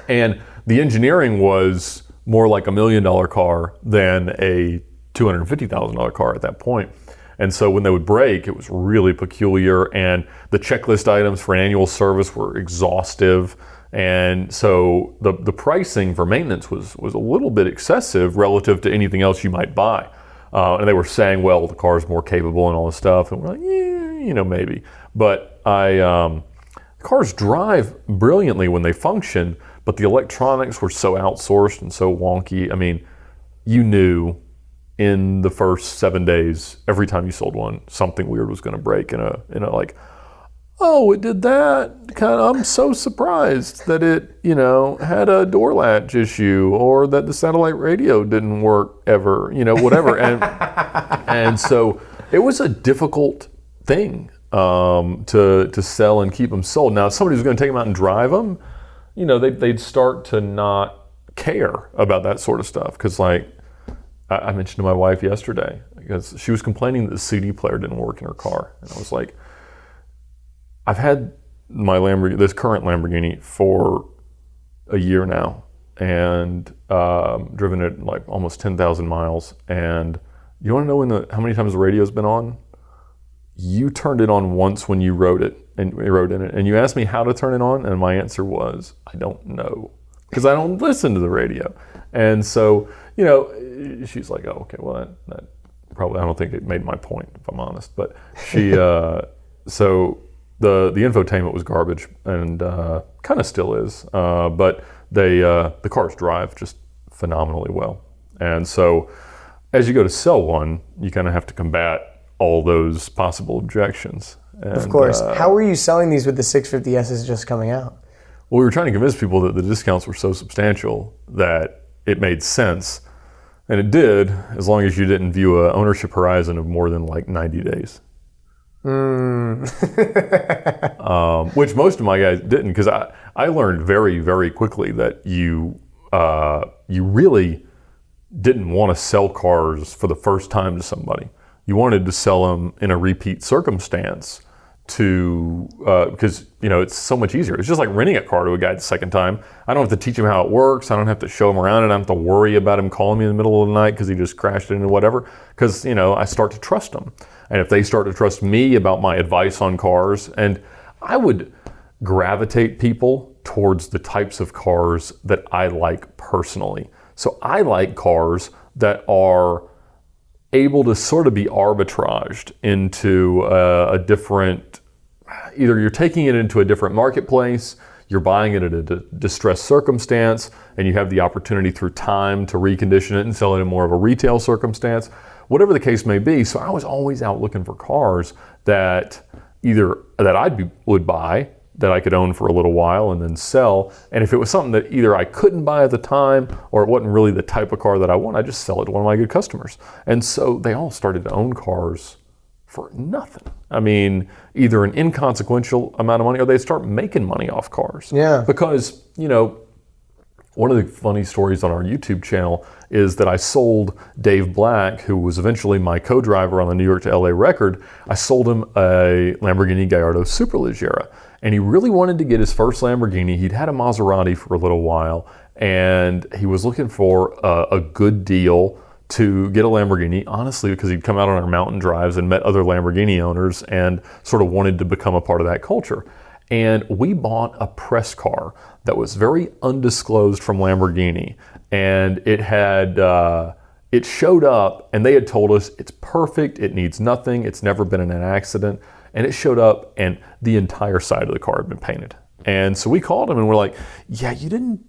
and the engineering was more like $1 million car than a $250,000 car at that point. And so when they would break, it was really peculiar, and the checklist items for an annual service were exhaustive. And so the pricing for maintenance was a little bit excessive relative to anything else you might buy. And they were saying, well, the car's more capable and all this stuff. And we're like, yeah, maybe. But cars drive brilliantly when they function, but the electronics were so outsourced and so wonky. I mean, you knew in the first 7 days, every time you sold one, something weird was going to break in a like, oh, it did that. I'm so surprised that it, had a door latch issue, or that the satellite radio didn't work ever, whatever. And so it was a difficult thing to sell and keep them sold. Now, if somebody was going to take them out and drive them, they'd start to not care about that sort of stuff. Because, like, I mentioned to my wife yesterday, because she was complaining that the CD player didn't work in her car. And I was like, I've had my this current Lamborghini for a year now, and driven it like almost 10,000 miles. And you want to know how many times the radio's been on? You turned it on once when you wrote in it, and you asked me how to turn it on, and my answer was, I don't know, because I don't listen to the radio. And so, she's like, oh, okay, well, that probably, I don't think it made my point, if I'm honest. But she, so. The infotainment was garbage, and kind of still is, but the cars drive just phenomenally well. And so as you go to sell one, you kind of have to combat all those possible objections. And, of course. How were you selling these with the 650Ss just coming out? Well, we were trying to convince people that the discounts were so substantial that it made sense. And it did, as long as you didn't view an ownership horizon of more than like 90 days. Which most of my guys didn't, because I learned very, very quickly that you really didn't want to sell cars for the first time to somebody. You wanted to sell them in a repeat circumstance because it's so much easier. It's just like renting a car to a guy the second time. I don't have to teach him how it works. I don't have to show him around, and I don't have to worry about him calling me in the middle of the night because he just crashed into whatever. Because I start to trust them. And if they start to trust me about my advice on cars, and I would gravitate people towards the types of cars that I like personally. So I like cars that are able to sort of be arbitraged into a different, either you're taking it into a different marketplace, you're buying it at a distressed circumstance, and you have the opportunity through time to recondition it and sell it in more of a retail circumstance. Whatever the case may be. So I was always out looking for cars that would buy, that I could own for a little while and then sell. And if it was something that either I couldn't buy at the time, or it wasn't really the type of car that I want, I just sell it to one of my good customers. And so they all started to own cars for nothing. I mean, either an inconsequential amount of money or they start making money off cars. Yeah. Because, one of the funny stories on our YouTube channel is that I sold Dave Black, who was eventually my co-driver on the New York to LA record, I sold him a Lamborghini Gallardo Superleggera. And he really wanted to get his first Lamborghini. He'd had a Maserati for a little while, and he was looking for a good deal to get a Lamborghini, honestly, because he'd come out on our mountain drives and met other Lamborghini owners and sort of wanted to become a part of that culture. And we bought a press car that was very undisclosed from Lamborghini. And it had, it showed up and they had told us it's perfect, it needs nothing, it's never been in an accident. And it showed up and the entire side of the car had been painted. And so we called him and we're like, yeah, you didn't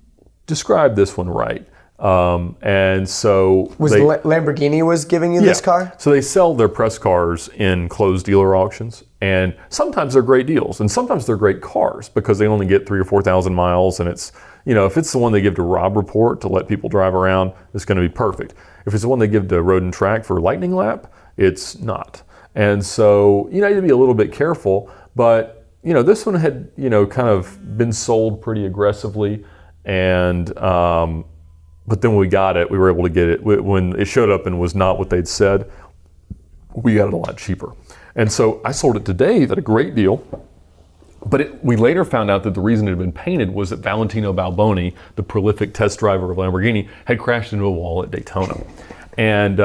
describe this one right. And so Lamborghini was giving you this car? So they sell their press cars in closed dealer auctions, and sometimes they're great deals, and sometimes they're great cars because they only get 3,000 or 4,000 miles, and it's, if it's the one they give to Rob Report to let people drive around, it's going to be perfect. If it's the one they give to Road and Track for Lightning Lap, it's not. And so, you need to be a little bit careful, but, this one had, kind of been sold pretty aggressively, and, but then when we got it, we were able to get it, when it showed up and was not what they'd said, we got it a lot cheaper. And so I sold it to Dave at a great deal, but we later found out that the reason it had been painted was that Valentino Balboni, the prolific test driver of Lamborghini, had crashed into a wall at Daytona. And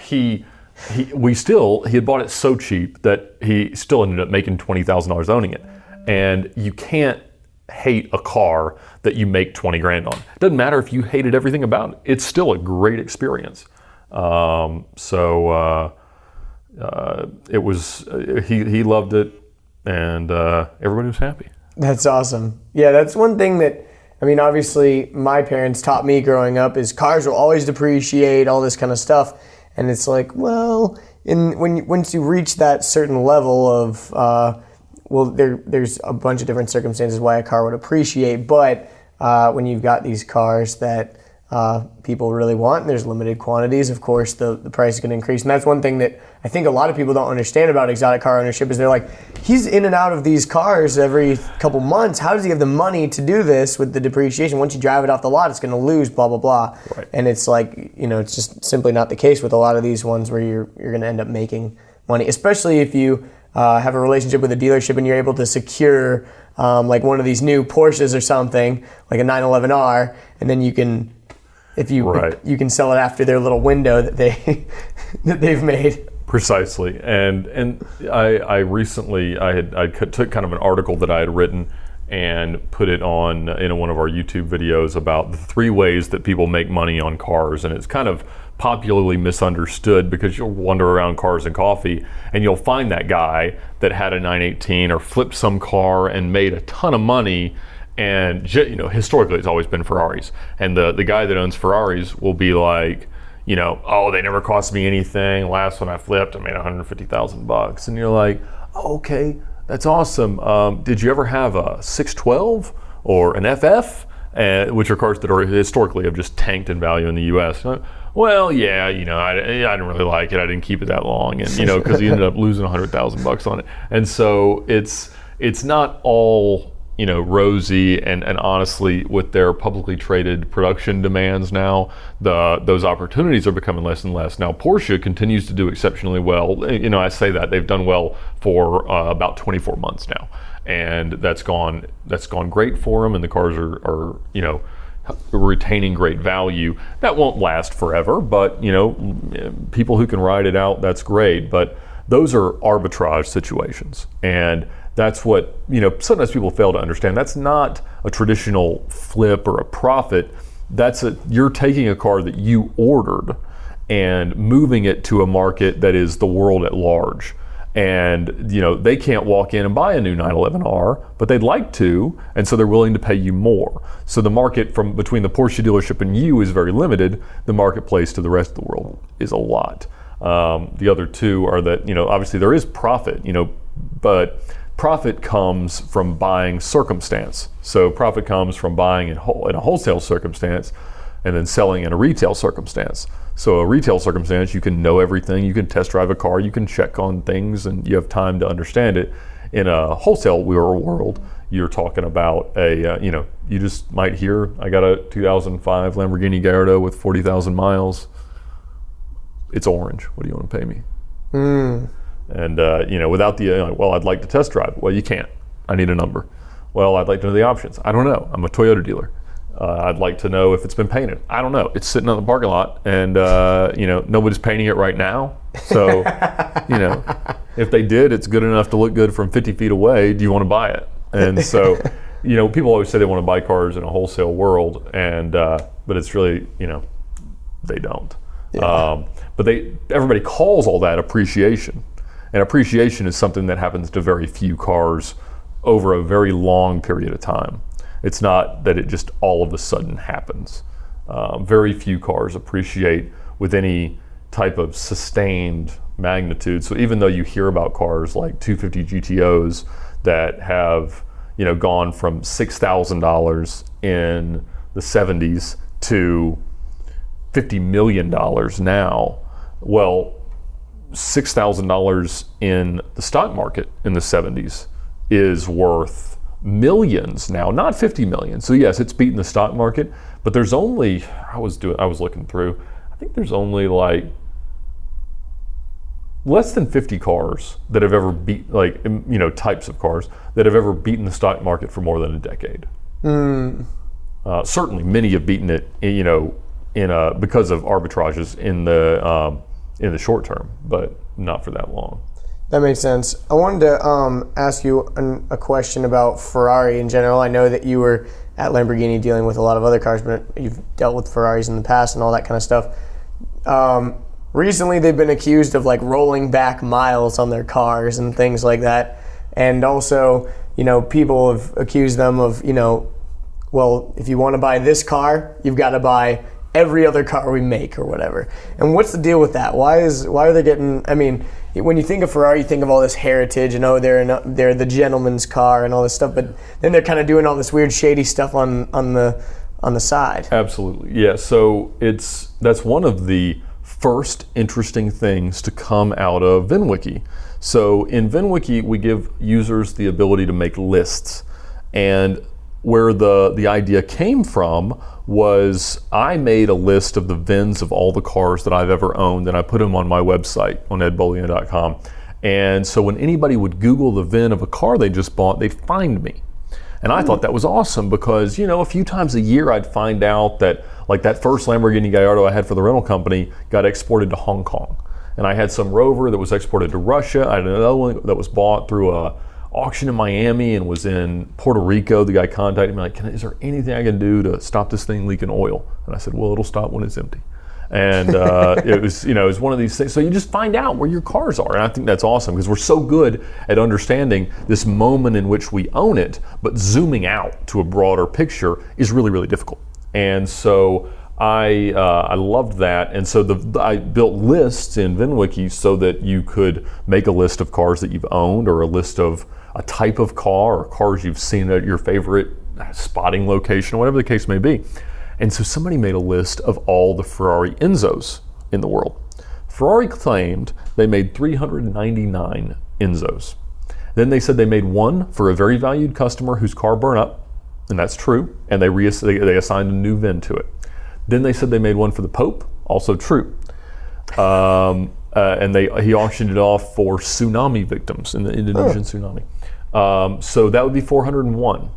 he had bought it so cheap that he still ended up making $20,000 owning it. And you can't hate a car that you make 20 grand on. It doesn't matter if you hated everything about it. It's still a great experience. It was, he loved it, and everybody was happy. That's awesome. Yeah, that's one thing that, obviously my parents taught me growing up is cars will always depreciate, all this kind of stuff. And it's like, well, once you reach that certain level of, there's a bunch of different circumstances why a car would appreciate, but when you've got these cars that people really want and there's limited quantities, of course the price is going to increase. And that's one thing that I think a lot of people don't understand about exotic car ownership is they're like, he's in and out of these cars every couple months. How does he have the money to do this with the depreciation? Once you drive it off the lot, it's going to lose, blah, blah, blah. Right. And it's like, it's just simply not the case with a lot of these ones where you're going to end up making money, especially if you have a relationship with a dealership and you're able to secure like one of these new Porsches or something, like a 911R, and then you can, you can sell it after their little window that they've made. Precisely. And I recently took kind of an article that I had written and put it on in one of our YouTube videos about the 3 ways that people make money on cars, and it's kind of popularly misunderstood because you'll wander around Cars and Coffee and you'll find that guy that had a 918 or flipped some car and made a ton of money, and historically it's always been Ferraris, and the guy that owns Ferraris will be like, oh, they never cost me anything, last one I flipped I made $150,000, and you're like, oh, okay, that's awesome. Did you ever have a 612 or an FF, which are cars that are historically have just tanked in value in the U.S.? Well, yeah, I didn't really like it. I didn't keep it that long, and because he ended up losing $100,000 on it. And so it's not all rosy, and honestly, with their publicly traded production demands now, those opportunities are becoming less and less. Now, Porsche continues to do exceptionally well. I say that they've done well for about 24 months now, and that's gone great for them, and the cars are retaining great value. That won't last forever, but people who can ride it out, that's great. But those are arbitrage situations, and that's what sometimes people fail to understand. That's not a traditional flip or a profit. You're taking a car that you ordered and moving it to a market that is the world at large. And they can't walk in and buy a new 911R, but they'd like to, and so they're willing to pay you more. So the market between the Porsche dealership and you is very limited. The marketplace to the rest of the world is a lot. The other 2 are that obviously there is profit, but profit comes from buying circumstance. So profit comes from buying in a wholesale circumstance. and then selling in a retail circumstance. So a retail circumstance, you can know everything, you can test drive a car, you can check on things, and you have time to understand it. In a wholesale world, you're talking about you just might hear, I got a 2005 Lamborghini Gallardo with 40,000 miles. It's orange. What do you want to pay me? And without the well, I'd like to test drive. Well, you can't. I need a number. Well, I'd like to know the options. I don't know. I'm a Toyota dealer. I'd like to know if it's been painted. I don't know. It's sitting on the parking lot, and nobody's painting it right now. So, if they did, it's good enough to look good from 50 feet away. Do you want to buy it? And so, people always say they want to buy cars in a wholesale world, and but it's really, they don't. Yeah. But everybody calls all that appreciation, and appreciation is something that happens to very few cars over a very long period of time. It's not that it just all of a sudden happens. Very few cars appreciate with any type of sustained magnitude. So even though you hear about cars like 250 GTOs that have gone from $6,000 in the 70s to $50 million now, well, $6,000 in the stock market in the 70s is worth millions now, not 50 million. So yes, it's beaten the stock market, but there's only, I was looking through, I think there's only like less than 50 cars that have ever types of cars that have ever beaten the stock market for more than a decade. Certainly many have beaten it, because of arbitrages in the short term, but not for that long. That makes sense. I wanted to ask you a question about Ferrari in general. I know that you were at Lamborghini dealing with a lot of other cars, but you've dealt with Ferraris in the past and all that kind of stuff. Recently, they've been accused of rolling back miles on their cars and things like that. And also, people have accused them of, well, if you want to buy this car, you've got to buy every other car we make or whatever. And what's the deal with that? Why are they getting, when you think of Ferrari, you think of all this heritage and they're the gentleman's car and all this stuff, but then they're kind of doing all this weird shady stuff on the side. Absolutely. Yeah. So that's one of the first interesting things to come out of VINwiki. So in VINwiki, we give users the ability to make lists, and where the idea came from was I made a list of the VINs of all the cars that I've ever owned, and I put them on my website on edbolian.com. And so when anybody would Google the VIN of a car they just bought, they'd find me. And I thought that was awesome because, a few times a year I'd find out that that first Lamborghini Gallardo I had for the rental company got exported to Hong Kong. And I had some Rover that was exported to Russia. I had another one that was bought through a auction in Miami and was in Puerto Rico. The guy contacted me is there anything I can do to stop this thing leaking oil? And I said, well, it'll stop when it's empty. And it was one of these things. So you just find out where your cars are. And I think that's awesome because we're so good at understanding this moment in which we own it, but zooming out to a broader picture is really, really difficult. And so I loved that. And so I built lists in VINwiki so that you could make a list of cars that you've owned, or a list of a type of car, or cars you've seen at your favorite spotting location, whatever the case may be. And so somebody made a list of all the Ferrari Enzos in the world. Ferrari claimed they made 399 Enzos. Then they said they made one for a very valued customer whose car burned up, and that's true, and they assigned a new VIN to it. Then they said they made one for the Pope, also true. And he auctioned it off for tsunami victims in the Indonesian tsunami. So that would be 401.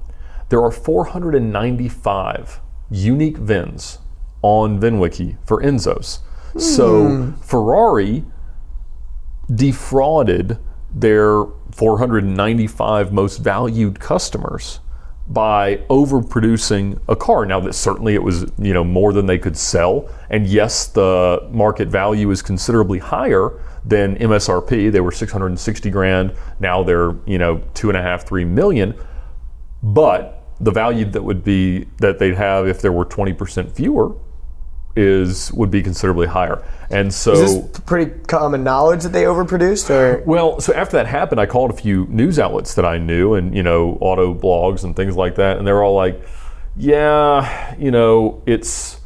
There are 495 unique VINs on VINwiki for Enzos. So Ferrari defrauded their 495 most valued customers by overproducing a car. Now that certainly it was more than they could sell, and yes, the market value is considerably higher than MSRP. They were 660 grand. Now they're 2.5, 3 million. But the value that they'd have if there were 20% fewer would be considerably higher. And so, is this pretty common knowledge that they overproduced, or? Well, so after that happened, I called a few news outlets that I knew, and auto blogs and things like that, and they were all like, yeah, it's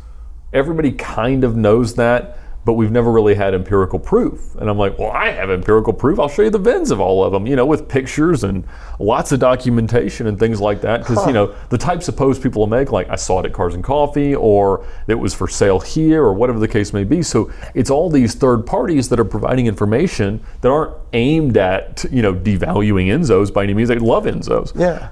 everybody kind of knows that, but we've never really had empirical proof. And I'm like, well, I have empirical proof. I'll show you the VINs of all of them, with pictures and lots of documentation and things like that. Because, the types of posts people will make, like I saw it at Cars and Coffee, or it was for sale here, or whatever the case may be. So it's all these third parties that are providing information that aren't aimed at, devaluing Enzos by any means. They love Enzos. Yeah.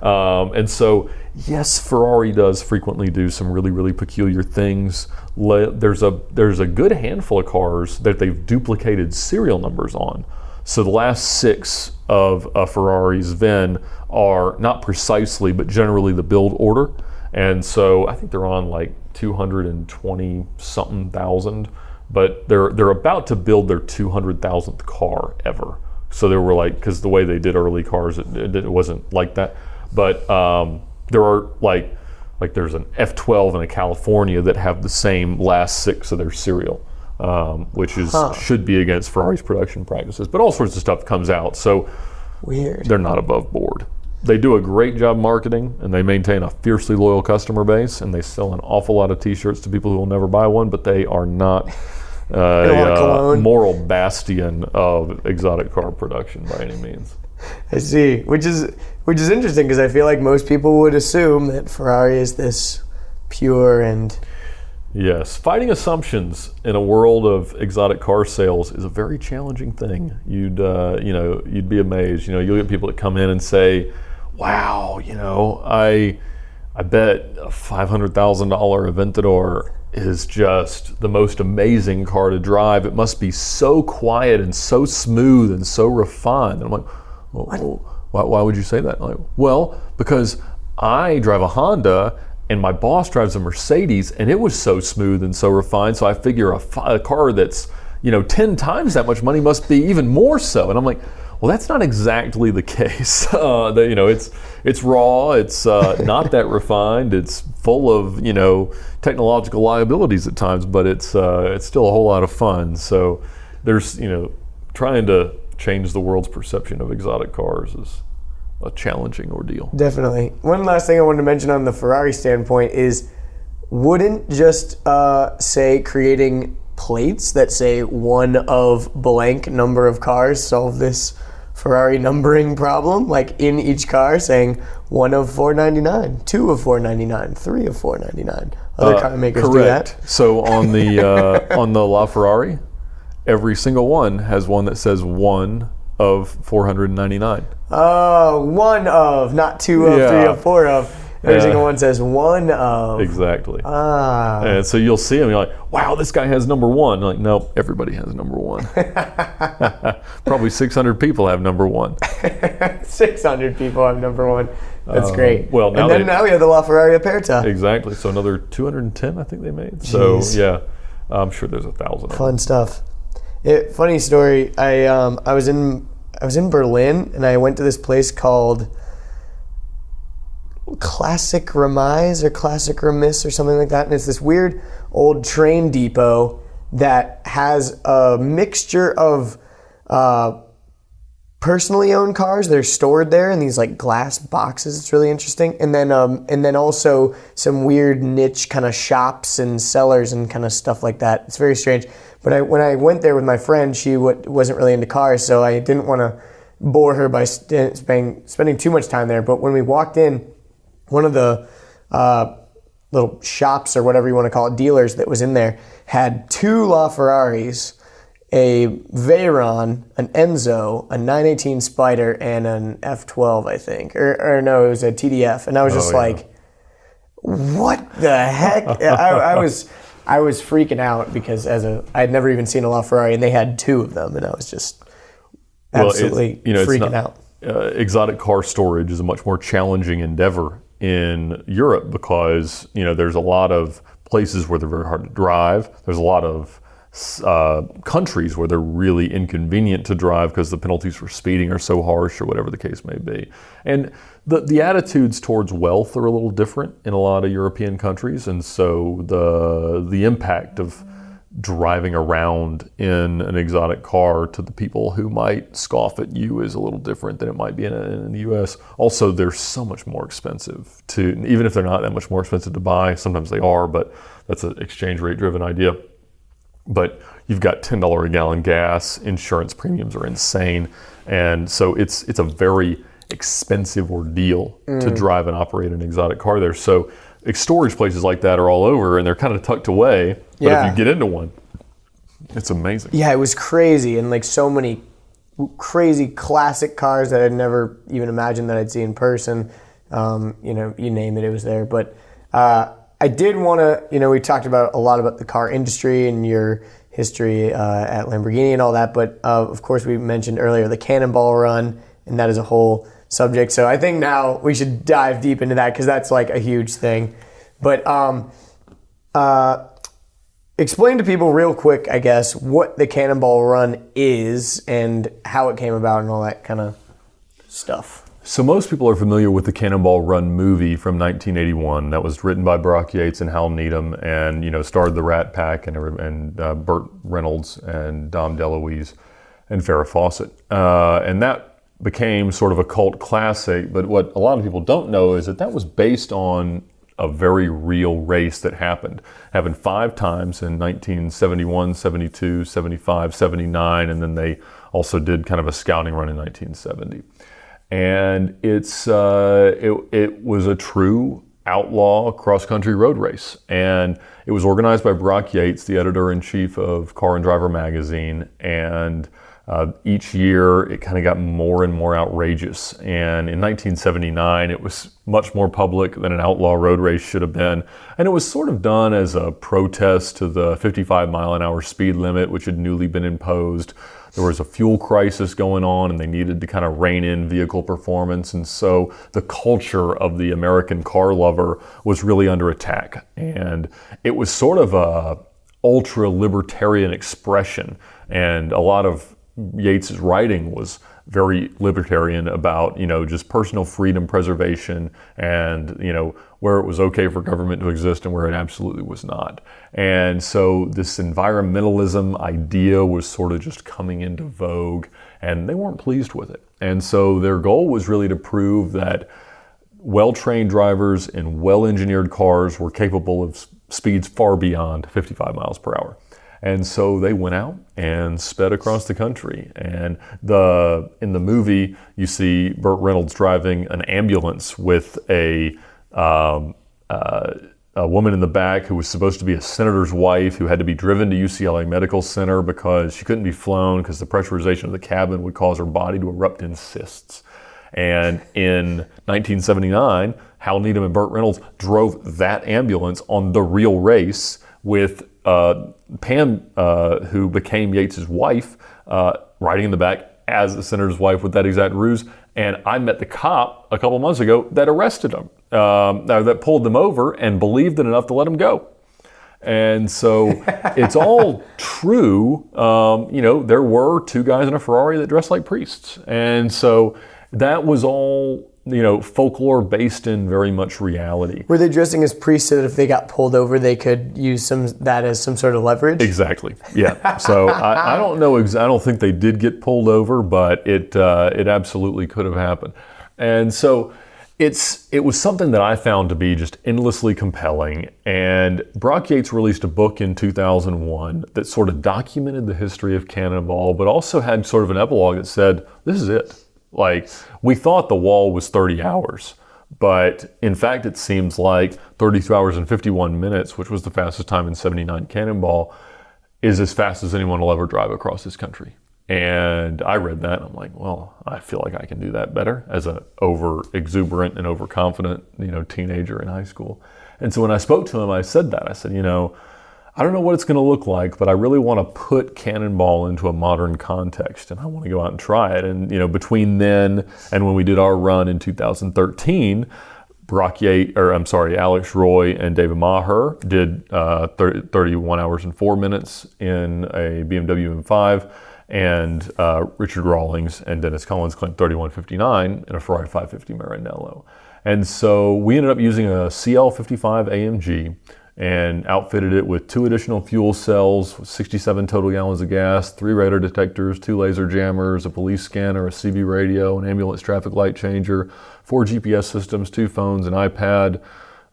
And so, yes, Ferrari does frequently do some really, really peculiar things. There's a good handful of cars that they've duplicated serial numbers on. So the last 6 of a Ferrari's VIN are not precisely, but generally the build order. And so I think they're on like 220 something thousand, but they're about to build their 200,000th car ever. So they were like, because the way they did early cars, it wasn't like that. But there are like there's an F12 in a California that have the same last 6 of their serial, which should be against Ferrari's production practices. But all sorts of stuff comes out, so weird. They're not above board. They do a great job marketing, and they maintain a fiercely loyal customer base, and they sell an awful lot of T-shirts to people who will never buy one, but they are not a moral bastion of exotic car production by any means. I see, which is interesting, because I feel like most people would assume that Ferrari is this pure and... Yes, fighting assumptions in a world of exotic car sales is a very challenging thing. You'd be amazed. You'll get people that come in and say, "Wow, I bet a $500,000 Aventador is just the most amazing car to drive. It must be so quiet and so smooth and so refined." And I'm like, well, why would you say that? I'm like, well, because I drive a Honda and my boss drives a Mercedes, and it was so smooth and so refined, so I figure a car that's 10 times that much money must be even more so. And I'm like, well, that's not exactly the case. It's raw, it's not that refined, it's full of technological liabilities at times, but it's still a whole lot of fun. So there's trying to change the world's perception of exotic cars is a challenging ordeal. Definitely. One last thing I wanted to mention on the Ferrari standpoint is, wouldn't just say creating plates that say one of blank number of cars solve this Ferrari numbering problem? Like in each car saying 1 of 499, 2 of 499, 3 of 499. Other car makers correct. do that. So on the on the LaFerrari, every single one has one that says 1 of 499. Oh, 1 of, not 2 of, 3 of, 4 of. Every single one says 1 of. Exactly. And so you'll see them, you're like, wow, this guy has number 1. You're like, no, everybody has number 1. Probably 600 people have number 1. 600 people have number 1. That's great. Well, now now we have the LaFerrari Aperta. Exactly. So another 210, I think they made. So yeah, I'm sure there's 1,000. Fun stuff. Funny story. I was in Berlin, and I went to this place called Classic Remise or Classic Remis or something like that, and it's this weird old train depot that has a mixture of personally owned cars that are stored there in these like glass boxes. It's really interesting, and then also some weird niche kind of shops and cellars and kind of stuff like that. It's very strange. But when I went there with my friend, she wasn't really into cars, so I didn't want to bore her by spending too much time there. But when we walked in, one of the little shops or whatever you want to call it, dealers that was in there, had 2 LaFerraris, a Veyron, an Enzo, a 918 Spider, and an F12, I think. Or no, it was a TDF. And I was just like, what the heck? I was freaking out because I had never even seen a LaFerrari, and they had 2 of them, and I was just absolutely freaking out. Exotic car storage is a much more challenging endeavor in Europe because there's a lot of places where they're very hard to drive. There's a lot of countries where they're really inconvenient to drive because the penalties for speeding are so harsh or whatever the case may be. And the attitudes towards wealth are a little different in a lot of European countries, and so the impact of driving around in an exotic car to the people who might scoff at you is a little different than it might be in the US. Also, they're so much more expensive even if they're not that much more expensive to buy, sometimes they are, but that's an exchange rate driven idea. But you've got $10 a gallon gas, insurance premiums are insane. And so it's a very expensive ordeal to drive and operate an exotic car there. So storage places like that are all over and they're kind of tucked away. But if you get into one, it's amazing. Yeah, it was crazy, and like so many crazy classic cars that I'd never even imagined that I'd see in person. You name it, it was there. But I did want to, we talked about a lot about the car industry and your history at Lamborghini and all that. But of course, we mentioned earlier the Cannonball Run, and that is a whole subject. So I think now we should dive deep into that because that's like a huge thing. But explain to people real quick, I guess, what the Cannonball Run is and how it came about and all that kind of stuff. So most people are familiar with the Cannonball Run movie from 1981 that was written by Brock Yates and Hal Needham and, starred the Rat Pack and Burt Reynolds and Dom DeLuise and Farrah Fawcett. And that became sort of a cult classic, but what a lot of people don't know is that was based on a very real race that happened 5 times in 1971, 72, 75, 79, and then they also did kind of a scouting run in 1970. And it was a true outlaw cross-country road race. And it was organized by Brock Yates, the editor-in-chief of Car and Driver magazine, and each year it kind of got more and more outrageous. And in 1979, it was much more public than an outlaw road race should have been. And it was sort of done as a protest to the 55 mile an hour speed limit, which had newly been imposed. There was a fuel crisis going on and they needed to kind of rein in vehicle performance. And so the culture of the American car lover was really under attack. And it was sort of a ultra-libertarian expression. And a lot of Yates's writing was very libertarian about, just personal freedom preservation and, where it was okay for government to exist and where it absolutely was not. And so this environmentalism idea was sort of just coming into vogue and they weren't pleased with it. And so their goal was really to prove that well-trained drivers in well-engineered cars were capable of speeds far beyond 55 miles per hour. And so they went out and sped across the country. And in the movie, you see Burt Reynolds driving an ambulance with a woman in the back who was supposed to be a senator's wife who had to be driven to UCLA Medical Center because she couldn't be flown because the pressurization of the cabin would cause her body to erupt in cysts. And in 1979, Hal Needham and Burt Reynolds drove that ambulance on the real race with Pam, who became Yates's wife, riding in the back as the senator's wife with that exact ruse. And I met the cop a couple months ago that arrested him, that pulled them over and believed it enough to let him go. And so it's all true. There were 2 guys in a Ferrari that dressed like priests. And so that was all, folklore based in very much reality. Were they dressing as priests so that if they got pulled over, they could use that as some sort of leverage? Exactly. Yeah. So I don't know. I don't think they did get pulled over, but it absolutely could have happened. And so it was something that I found to be just endlessly compelling. And Brock Yates released a book in 2001 that sort of documented the history of Cannonball, but also had sort of an epilogue that said, this is it. Like, we thought the wall was 30 hours, but in fact, it seems like 32 hours and 51 minutes, which was the fastest time in 79 Cannonball, is as fast as anyone will ever drive across this country. And I read that and I'm like, well, I feel like I can do that better as an over-exuberant and overconfident, teenager in high school. And so when I spoke to him, I said that. I said, I don't know what it's going to look like, but I really want to put Cannonball into a modern context, and I want to go out and try it. And between then and when we did our run in 2013, Alex Roy and David Maher did 31 hours and 4 minutes in a BMW M5, and Richard Rawlings and Dennis Collins claimed 31:59 in a Ferrari 550 Maranello. And so we ended up using a CL55 AMG. and outfitted it with 2 additional fuel cells, 67 total gallons of gas, 3 radar detectors, 2 laser jammers, a police scanner, a CB radio, an ambulance traffic light changer, 4 GPS systems, 2 phones, an iPad,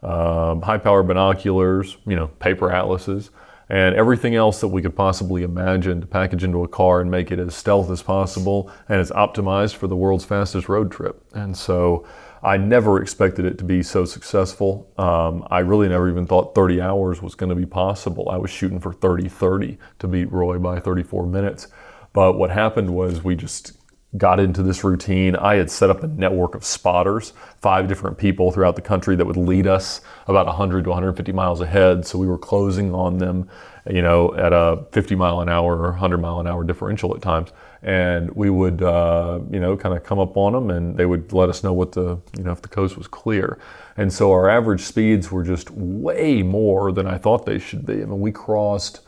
high-power binoculars, paper atlases, and everything else that we could possibly imagine to package into a car and make it as stealth as possible and as optimized for the world's fastest road trip. And so I never expected it to be so successful. I really never even thought 30 hours was going to be possible. I was shooting for 30:30 to beat Roy by 34 minutes. But what happened was we just got into this routine. I had set up a network of spotters, 5 different people throughout the country that would lead us about 100 to 150 miles ahead. So we were closing on them, at a 50 mile an hour or 100 mile an hour differential at times. And we would, kind of come up on them, and they would let us know what if the coast was clear. And so our average speeds were just way more than I thought they should be. I mean, we crossed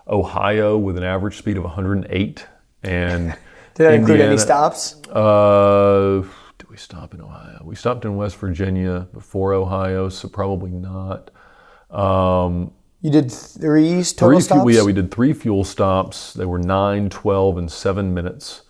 Ohio with an average speed of 108, and did that include any stops? Did we stop in Ohio? We stopped in West Virginia before Ohio, so probably not. You did 3 total stops? We did 3 fuel stops. They were 9, 12, and 7 minutes.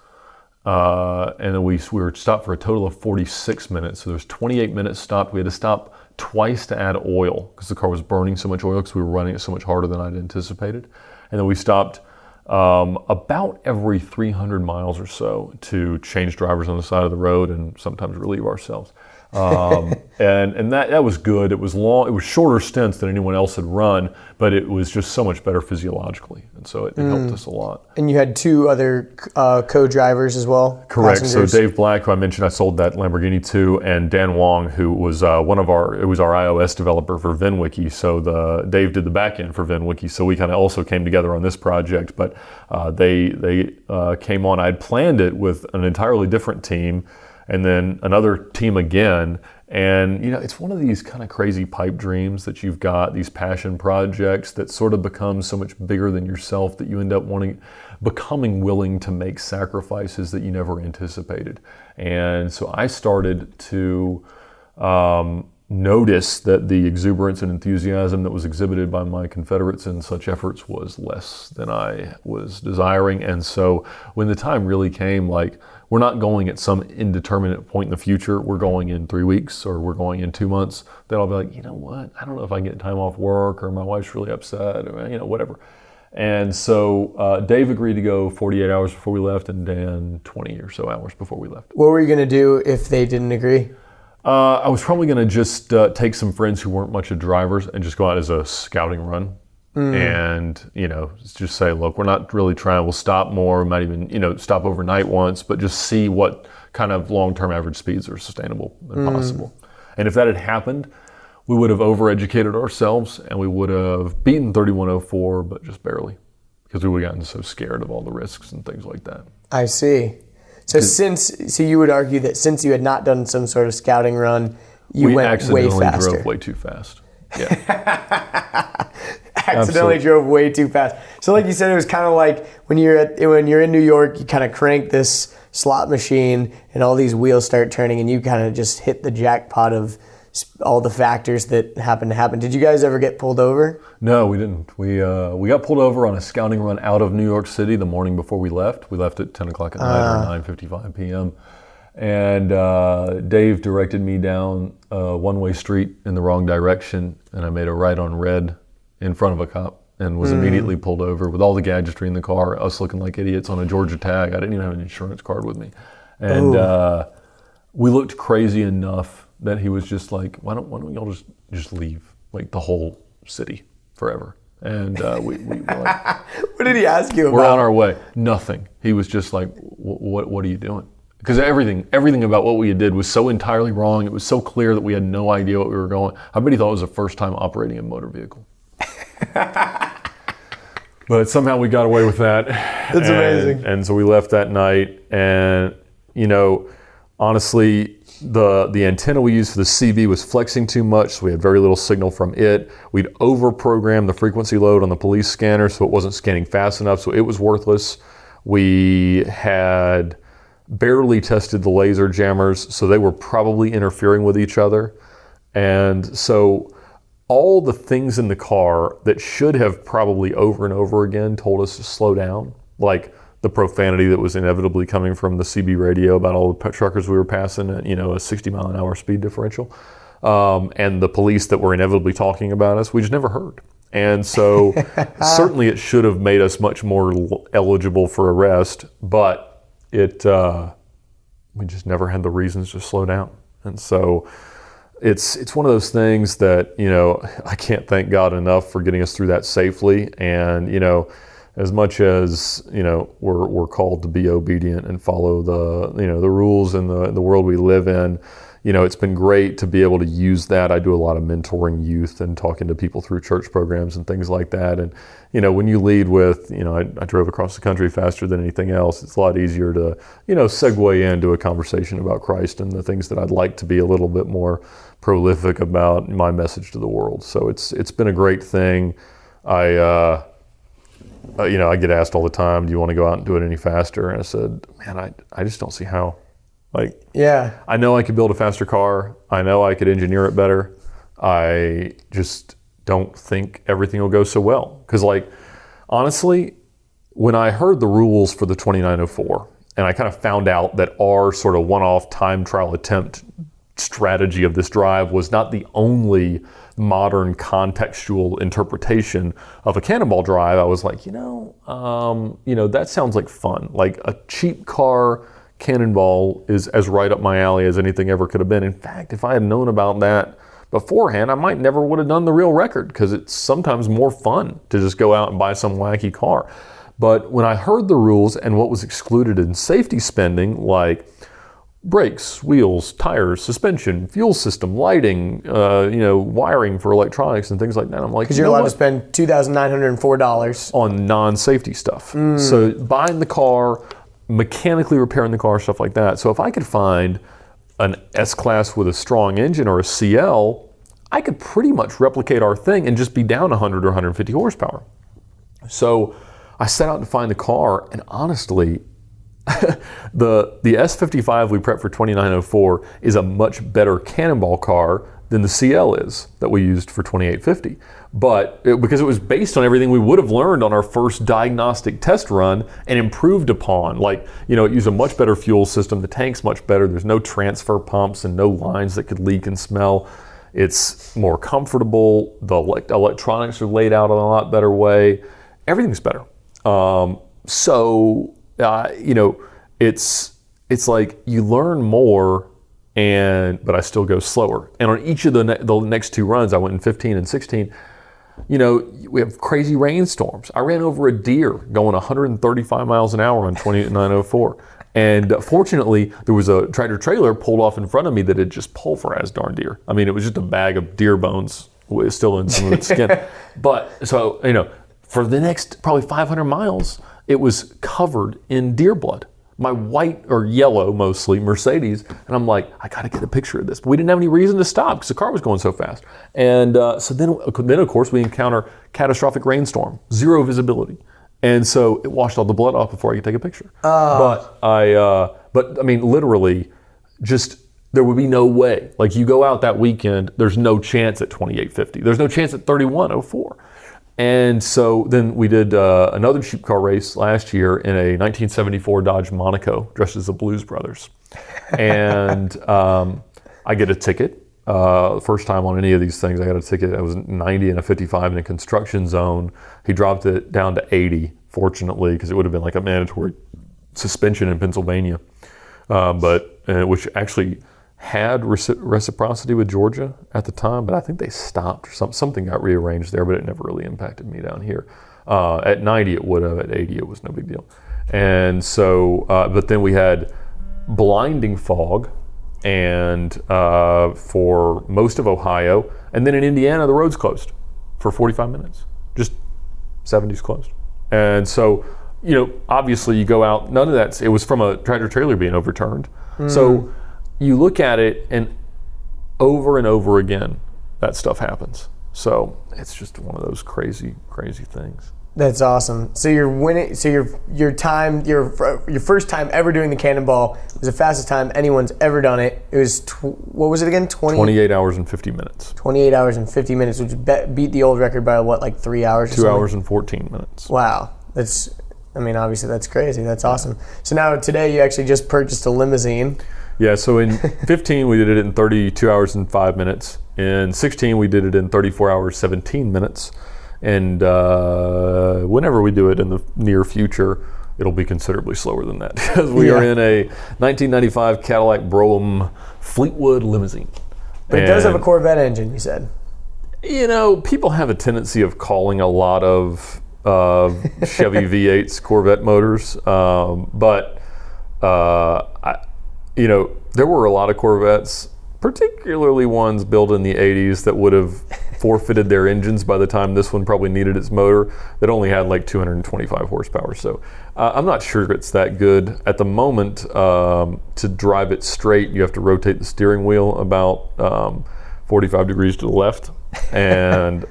And then we were stopped for a total of 46 minutes. So there's 28 minutes stopped. We had to stop twice to add oil because the car was burning so much oil because we were running it so much harder than I'd anticipated. And then we stopped about every 300 miles or so to change drivers on the side of the road and sometimes relieve ourselves. And that was good. It was long. It was shorter stints than anyone else had run, but it was just so much better physiologically, and so it helped us a lot. And you had 2 other co-drivers as well. Correct. Passengers. So Dave Black, who I mentioned, I sold that Lamborghini to, and Dan Wong, who was our iOS developer for VINwiki. So Dave did the back end for VINwiki. So we kind of also came together on this project, but they came on. I'd planned it with an entirely different team, and then another team again. And, it's one of these kind of crazy pipe dreams that you've got, these passion projects that sort of become so much bigger than yourself that you end up becoming willing to make sacrifices that you never anticipated. And so I started to notice that the exuberance and enthusiasm that was exhibited by my Confederates in such efforts was less than I was desiring. And so when the time really came, we're not going at some indeterminate point in the future. We're going in 3 weeks or we're going in 2 months. Then I'll be like, you know what? I don't know if I can get time off work, or my wife's really upset, or whatever. And so Dave agreed to go 48 hours before we left, and Dan 20 or so hours before we left. What were you going to do if they didn't agree? I was probably going to just take some friends who weren't much of drivers and just go out as a scouting run. And, just say, look, we're not really trying, we'll stop more, we might even, stop overnight once, but just see what kind of long-term average speeds are sustainable and possible. And if that had happened, we would have overeducated ourselves and we would have beaten 3104, but just barely, because we would have gotten so scared of all the risks and things like that. I see. So you would argue that since you had not done some sort of scouting run, you went way faster. We accidentally drove way too fast. Yeah. Accidentally drove way too fast. So like you said, it was kind of like when you're in New York, you kind of crank this slot machine and all these wheels start turning and you kind of just hit the jackpot of all the factors that happened to happen. Did you guys ever get pulled over? No, we didn't. We got pulled over on a scouting run out of New York City the morning before we left. We left at 10 o'clock at night or 9:55 p.m. And Dave directed me down a one-way street in the wrong direction, and I made a right on red in front of a cop and was immediately pulled over with all the gadgetry in the car, us looking like idiots on a Georgia tag. I didn't even have an insurance card with me. And we looked crazy enough that he was just like, why don't y'all just leave the whole city forever? And we were like, what did he ask you about? We're on our way. Nothing. He was just like, what are you doing? Because everything about what we did was so entirely wrong. It was so clear that we had no idea what we were going. I bet he thought it was the first time operating a motor vehicle. But somehow we got away with that. That's amazing. And so we left that night. And, honestly, the antenna we used for the CB was flexing too much, so we had very little signal from it. We'd over-programmed the frequency load on the police scanner, so it wasn't scanning fast enough, so it was worthless. We had barely tested the laser jammers, so they were probably interfering with each other. And so all the things in the car that should have probably over and over again told us to slow down, like the profanity that was inevitably coming from the CB radio about all the truckers we were passing at, a 60 mile an hour speed differential, and the police that were inevitably talking about us, we just never heard. And so certainly it should have made us much more eligible for arrest, but we just never had the reasons to slow down. And so it's one of those things that, I can't thank God enough for getting us through that safely. And, as much as, we're called to be obedient and follow the rules in the world we live in, it's been great to be able to use that. I do a lot of mentoring youth and talking to people through church programs and things like that. And, when you lead with, I drove across the country faster than anything else, it's a lot easier to, segue into a conversation about Christ and the things that I'd like to be a little bit more prolific about my message to the world. So it's been a great thing. I get asked all the time, do you want to go out and do it any faster? And I said, man, I just don't see how. Yeah. I know I could build a faster car. I know I could engineer it better. I just don't think everything will go so well. Because honestly, when I heard the rules for the 2904, and I kind of found out that our sort of one-off time trial attempt strategy of this drive was not the only modern contextual interpretation of a Cannonball drive, I was like, that sounds like fun. Like a cheap car Cannonball is as right up my alley as anything ever could have been. In fact, if I had known about that beforehand, I might never would have done the real record, because it's sometimes more fun to just go out and buy some wacky car. But when I heard the rules and what was excluded in safety spending, like brakes, wheels, tires, suspension, fuel system, lighting, wiring for electronics and things like that, I'm like, because you're allowed to spend $2,904 on non-safety stuff. So buying the car, mechanically repairing the car, stuff like that. So if I could find an S-Class with a strong engine or a CL, I could pretty much replicate our thing and just be down 100 or 150 horsepower. So I set out to find the car, and honestly, the S55 we prepped for 2904 is a much better Cannonball car than the CL is that we used for 2850. But because it was based on everything we would have learned on our first diagnostic test run and improved upon. It used a much better fuel system, the tank's much better, there's no transfer pumps and no lines that could leak and smell. It's more comfortable, the electronics are laid out in a lot better way, everything's better. It's like you learn more, but I still go slower. And on each of the next two runs, I went in 15 and 16, we have crazy rainstorms. I ran over a deer going 135 miles an hour on 2904. And fortunately, there was a tractor trailer pulled off in front of me that had just pulverized darn deer. I mean, it was just a bag of deer bones still in some of its skin. But so, for the next probably 500 miles, it was covered in deer blood. My white or yellow, mostly, Mercedes, and I'm like, I gotta get a picture of this. But we didn't have any reason to stop because the car was going so fast. And so then of course we encounter catastrophic rainstorm, zero visibility. And so it washed all the blood off before I could take a picture. But I mean, literally, just there would be no way. Like you go out that weekend, there's no chance at 2850. There's no chance at 3104. And so then we did another cheap car race last year in a 1974 Dodge Monaco, dressed as the Blues Brothers. And I get a ticket. First time on any of these things, I got a ticket. I was 90 and a 55 in a construction zone. He dropped it down to 80, fortunately, because it would have been like a mandatory suspension in Pennsylvania. Which actually had reciprocity with Georgia at the time, but I think they stopped or something got rearranged there, but it never really impacted me down here. At 90 it would have, at 80 it was no big deal. And so, but then we had blinding fog and for most of Ohio, and then in Indiana the roads closed for 45 minutes, just 70s closed. And so, obviously you go out, none of that, it was from a tractor trailer being overturned. So you look at it, and over again, that stuff happens. So it's just one of those crazy, crazy things. That's awesome. So you're winning. So your time, your first time ever doing the Cannonball was the fastest time anyone's ever done it. It was what was it again? 28 hours and 50 minutes. 28 hours and 50 minutes, which beat the old record by what, like 3 hours? 2 hours and 14 minutes. Wow, obviously that's crazy. That's awesome. So now today you actually just purchased a limousine. Yeah. So in 15 we did it in 32 hours and 5 minutes. In 16 we did it in 34 hours 17 minutes. And whenever we do it in the near future, it'll be considerably slower than that because we are in a 1995 Cadillac Brougham Fleetwood limousine. But it does have a Corvette engine, you said. People have a tendency of calling a lot of Chevy V8s Corvette motors, but there were a lot of Corvettes, particularly ones built in the 80s that would have forfeited their engines by the time this one probably needed its motor, that only had like 225 horsepower. So I'm not sure it's that good. At the moment, to drive it straight, you have to rotate the steering wheel about 45 degrees to the left, and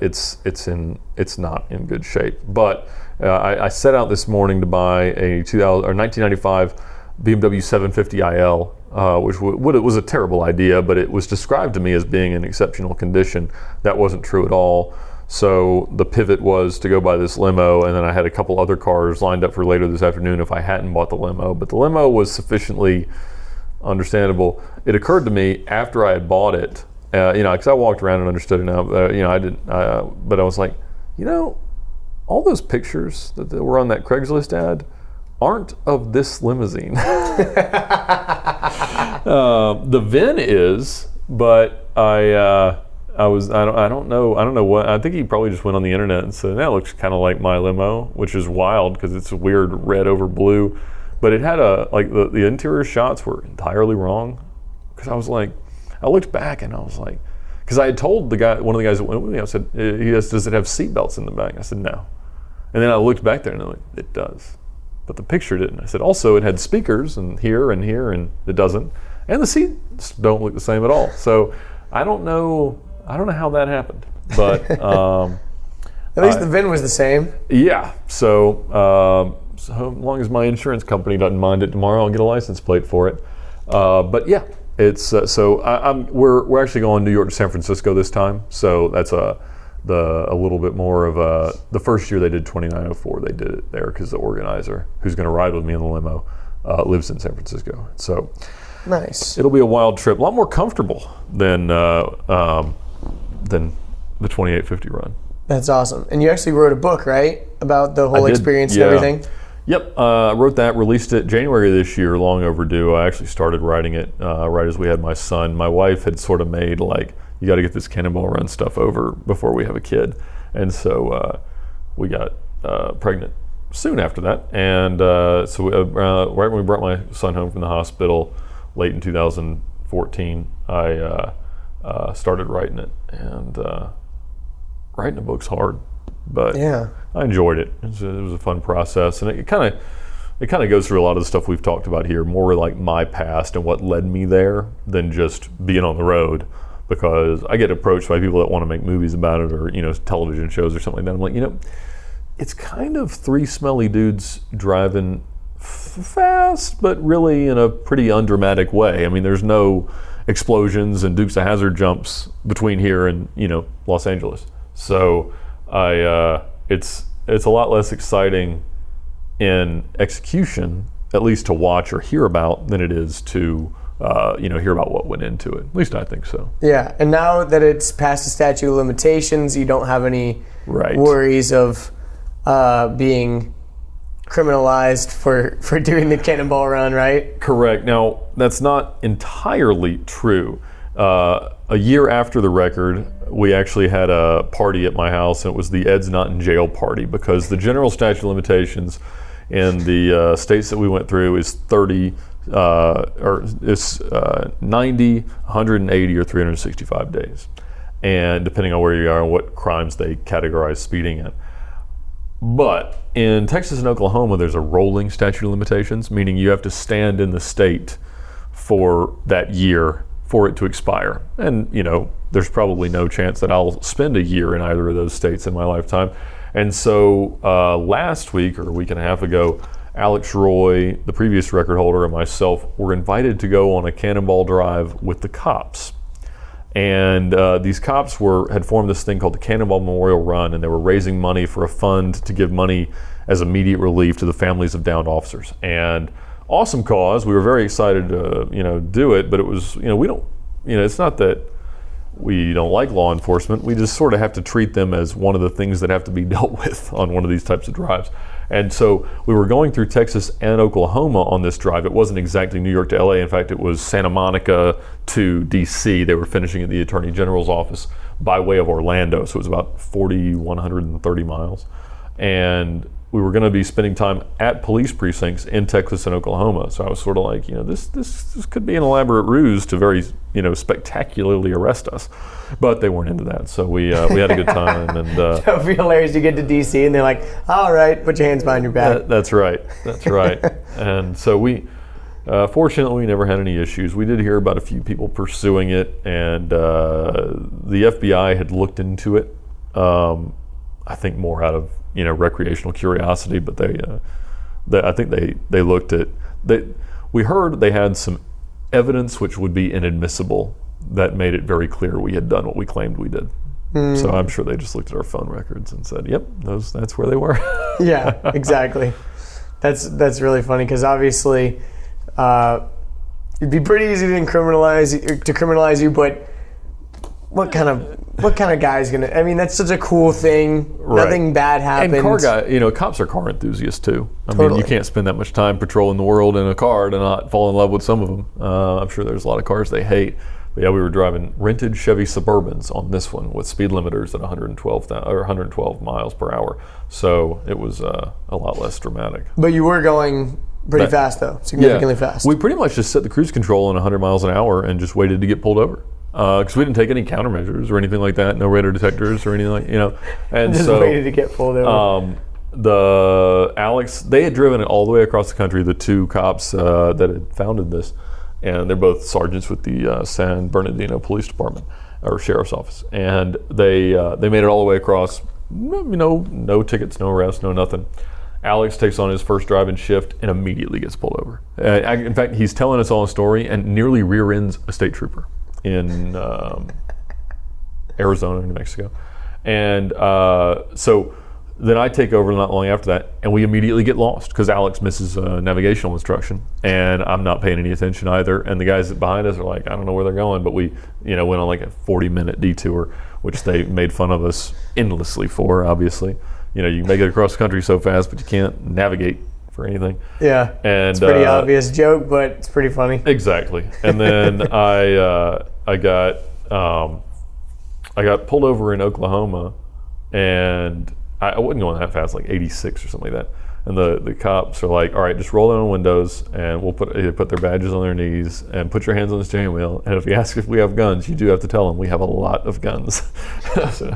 it's not in good shape. But I set out this morning to buy a 1995 BMW 750 IL, which it was a terrible idea, but it was described to me as being in exceptional condition. That wasn't true at all. So the pivot was to go buy this limo, and then I had a couple other cars lined up for later this afternoon if I hadn't bought the limo. But the limo was sufficiently understandable. It occurred to me after I had bought it, because I walked around and understood it now. I didn't, but I was like, all those pictures that were on that Craigslist ad aren't of this limousine. The VIN is, but I don't know what. I think he probably just went on the internet and said that looks kind of like my limo, which is wild because it's a weird red over blue. But it had the interior shots were entirely wrong, because I looked back and I was like, because I had told one of the guys that went with me, I said, does it have seat belts in the back? I said no, and then I looked back there and I'm like, it does. But the picture didn't. I said, also, it had speakers and here, and it doesn't. And the seats don't look the same at all. So I don't know how that happened. But at least the VIN was the same. Yeah. So as long as my insurance company doesn't mind it tomorrow, I'll get a license plate for it. But yeah, it's we're actually going New York to San Francisco this time. So that's a little bit more of the first year they did 2904, they did it there because the organizer who's going to ride with me in the limo lives in San Francisco. So nice. It'll be a wild trip, a lot more comfortable than the 2850 run. That's awesome. And you actually wrote a book, right, about the whole experience and everything? Yep, I wrote that, released it January of this year, long overdue. I actually started writing it right as we had my son. My wife had sort of made you got to get this Cannonball Run stuff over before we have a kid. And so we got pregnant soon after that. And right when we brought my son home from the hospital late in 2014, I started writing it. And writing a book's hard, but yeah, I enjoyed it. It was a fun process. And it kind of goes through a lot of the stuff we've talked about here, more like my past and what led me there than just being on the road. Because I get approached by people that want to make movies about it, or television shows or something like that. I'm like, it's kind of three smelly dudes driving fast, but really in a pretty undramatic way. I mean, there's no explosions and Dukes of Hazzard jumps between here and Los Angeles. So it's a lot less exciting in execution, at least to watch or hear about, than it is to hear about what went into it. At least I think so. Yeah, and now that it's past the statute of limitations, you don't have any worries of being criminalized for doing the Cannonball Run, right? Correct. Now, that's not entirely true. A year after the record, we actually had a party at my house, and it was the Ed's Not in Jail party, because the general statute of limitations in the states that we went through is 30, or it's 90, 180, or 365 days. And depending on where you are and what crimes they categorize speeding in. But in Texas and Oklahoma, there's a rolling statute of limitations, meaning you have to stand in the state for that year for it to expire. And, there's probably no chance that I'll spend a year in either of those states in my lifetime. And so last week or a week and a half ago, Alex Roy, the previous record holder, and myself were invited to go on a cannonball drive with the cops. And these cops had formed this thing called the Cannonball Memorial Run, and they were raising money for a fund to give money as immediate relief to the families of downed officers. And awesome cause. We were very excited to do it, but it was we don't it's not that we don't like law enforcement. We just sort of have to treat them as one of the things that have to be dealt with on one of these types of drives. And so we were going through Texas and Oklahoma on this drive. It wasn't exactly New York to LA. In fact, it was Santa Monica to DC. They were finishing at the Attorney General's office by way of Orlando. So it was about 4,130 miles. And we were going to be spending time at police precincts in Texas and Oklahoma. So I was sort of like, this could be an elaborate ruse to very, spectacularly arrest us. But they weren't into that. So we had a good time. And that would be hilarious. You get to DC and they're like, all right, put your hands behind your back. That's right. And so we, fortunately, we never had any issues. We did hear about a few people pursuing it, and the FBI had looked into it. I think more out of recreational curiosity, but I think they looked at we heard they had some evidence which would be inadmissible that made it very clear we had done what we claimed we did. So I'm sure they just looked at our phone records and said, "Yep, that's where they were." Yeah, exactly. That's really funny because obviously it'd be pretty easy to criminalize you, but what kind of guy's gonna? I mean, that's such a cool thing. Right. Nothing bad happened. And cops are car enthusiasts too. I mean, you can't spend that much time patrolling the world in a car to not fall in love with some of them. I'm sure there's a lot of cars they hate. But yeah, we were driving rented Chevy Suburbans on this one with speed limiters at 112 miles per hour. So it was a lot less dramatic. But you were going pretty fast though, significantly fast. We pretty much just set the cruise control on 100 miles an hour and just waited to get pulled over. Because we didn't take any countermeasures or anything like that, no radar detectors or anything and just waited to get pulled over. They had driven it all the way across the country, the two cops that had founded this, and they're both sergeants with the San Bernardino Police Department or Sheriff's Office, and they made it all the way across, no tickets, no arrests, no nothing. Alex takes on his first drive and shift and immediately gets pulled over. In fact, he's telling us all a story and nearly rear ends a state trooper in Arizona, New Mexico. And so then I take over not long after that, and we immediately get lost because Alex misses navigational instruction, and I'm not paying any attention either. And the guys behind us are like, I don't know where they're going, but we went on like a 40-minute detour, which they made fun of us endlessly for, obviously. You make it across the country so fast, but you can't navigate for anything. Yeah, and it's a pretty obvious joke, but it's pretty funny. Exactly. And then I got pulled over in Oklahoma, and I wasn't going that fast, like 86 or something like that. And the cops are like, all right, just roll down the windows, and we'll put their badges on their knees, and put your hands on the steering wheel. And if you ask if we have guns, you do have to tell them we have a lot of guns. So,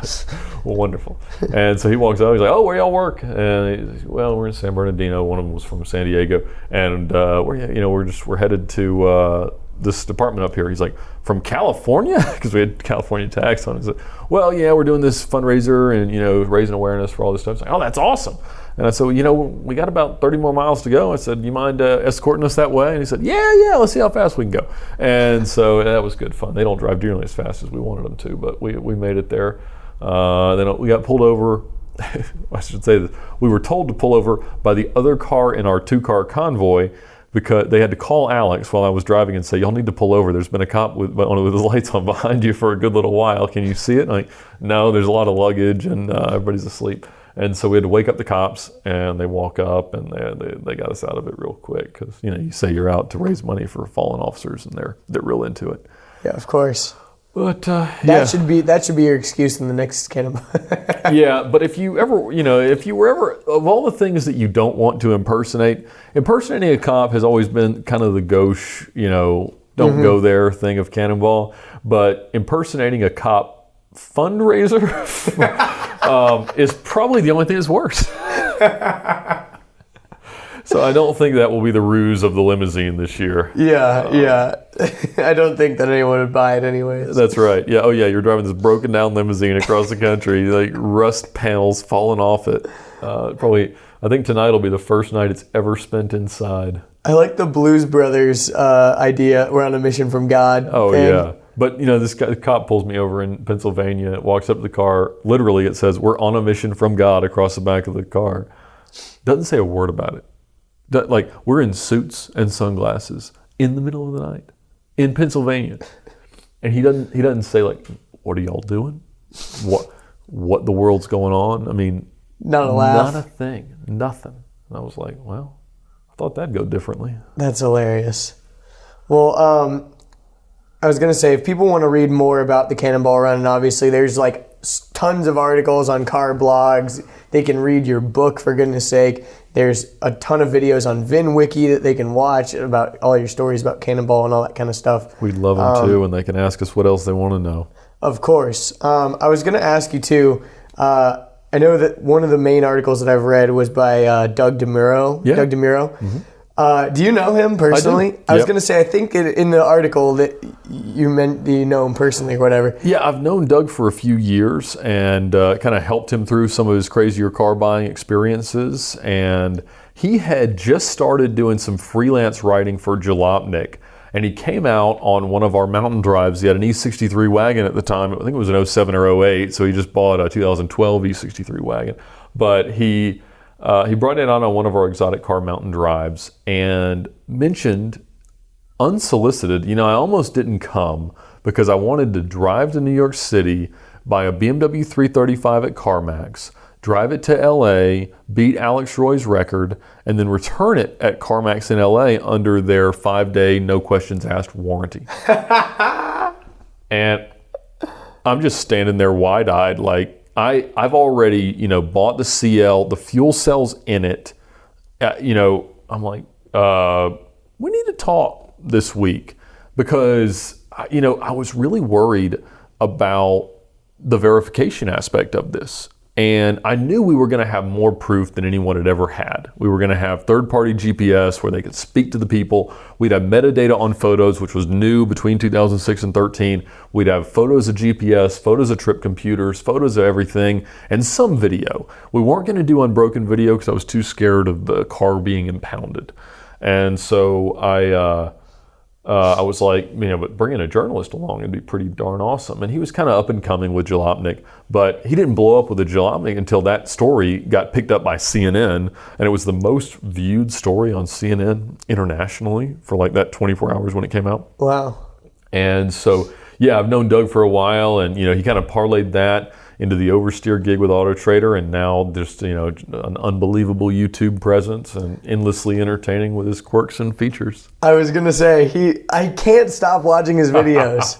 well, wonderful. And so he walks out. He's like, oh, where y'all work? And he's like, well, we're in San Bernardino. One of them was from San Diego, and we're headed to this department up here. He's like, from California? Because we had California tax on it. He's like, well, yeah, we're doing this fundraiser and raising awareness for all this stuff. He's like, oh, that's awesome. And I said, we got about 30 more miles to go. I said, you mind escorting us that way? And he said, yeah, let's see how fast we can go. And so that was good fun. They don't drive nearly as fast as we wanted them to, but we made it there. Then we got pulled over. I should say this. We were told to pull over by the other car in our two-car convoy because they had to call Alex while I was driving and say, y'all need to pull over. There's been a cop with his lights on behind you for a good little while. Can you see it? And I'm like, no, there's a lot of luggage and everybody's asleep. And so we had to wake up the cops, and they walk up, and they got us out of it real quick because you say you're out to raise money for fallen officers, and they're real into it. Yeah, of course. But that should be your excuse in the next Cannonball. Yeah, but if you were ever of all the things that you don't want to impersonating a cop has always been kind of the gauche, don't go there thing of Cannonball. But impersonating a cop fundraiser is probably the only thing that's worse. So I don't think that will be the ruse of the limousine this year. Yeah. I don't think that anyone would buy it anyways. That's right. Yeah. Oh, yeah. You're driving this broken down limousine across the country, like rust panels falling off it. Probably, I think tonight will be the first night it's ever spent inside. I like the Blues Brothers idea. We're on a mission from God. Oh, yeah. But, this guy, the cop pulls me over in Pennsylvania, walks up to the car. Literally, it says, "We're on a mission from God," across the back of the car. Doesn't say a word about it. Like, we're in suits and sunglasses in the middle of the night in Pennsylvania. And he doesn't say, like, "What are y'all doing? What the world's going on?" I mean, not a laugh. Not a thing. Nothing. And I was like, well, I thought that'd go differently. That's hilarious. Well, I was going to say, if people want to read more about the Cannonball Run, and obviously there's like tons of articles on car blogs. They can read your book, for goodness sake. There's a ton of videos on VINwiki that they can watch about all your stories about Cannonball and all that kind of stuff. We'd love them too, and they can ask us what else they want to know. Of course. I was going to ask you too, I know that one of the main articles that I've read was by Doug DeMuro. Yeah. Doug DeMuro. Mm-hmm. Do you know him personally? I do. I was going to say, I think in the article that you meant you know him personally or whatever. Yeah, I've known Doug for a few years and kind of helped him through some of his crazier car buying experiences. And he had just started doing some freelance writing for Jalopnik. And he came out on one of our mountain drives. He had an E63 wagon at the time. I think it was an 07 or 08. So he just bought a 2012 E63 wagon. But he brought it out on one of our exotic car mountain drives and mentioned, unsolicited, I almost didn't come because I wanted to drive to New York City, buy a BMW 335 at CarMax, drive it to LA, beat Alex Roy's record, and then return it at CarMax in LA under their 5-day, no questions asked warranty. And I'm just standing there wide-eyed like, I've already, bought the CL, the fuel cells in it. I'm like, we need to talk this week because, I was really worried about the verification aspect of this. And I knew we were going to have more proof than anyone had ever had. We were going to have third-party GPS where they could speak to the people. We'd have metadata on photos, which was new between 2006 and 13. We'd have photos of GPS, photos of trip computers, photos of everything, and some video. We weren't going to do unbroken video because I was too scared of the car being impounded. And so I was like, but bringing a journalist along would be pretty darn awesome. And he was kind of up and coming with Jalopnik, but he didn't blow up with a Jalopnik until that story got picked up by CNN. And it was the most viewed story on CNN internationally for like that 24 hours when it came out. Wow. And so, yeah, I've known Doug for a while, and he kind of parlayed that into the oversteer gig with Auto Trader, and now just an unbelievable YouTube presence and endlessly entertaining with his quirks and features. I was gonna say I can't stop watching his videos.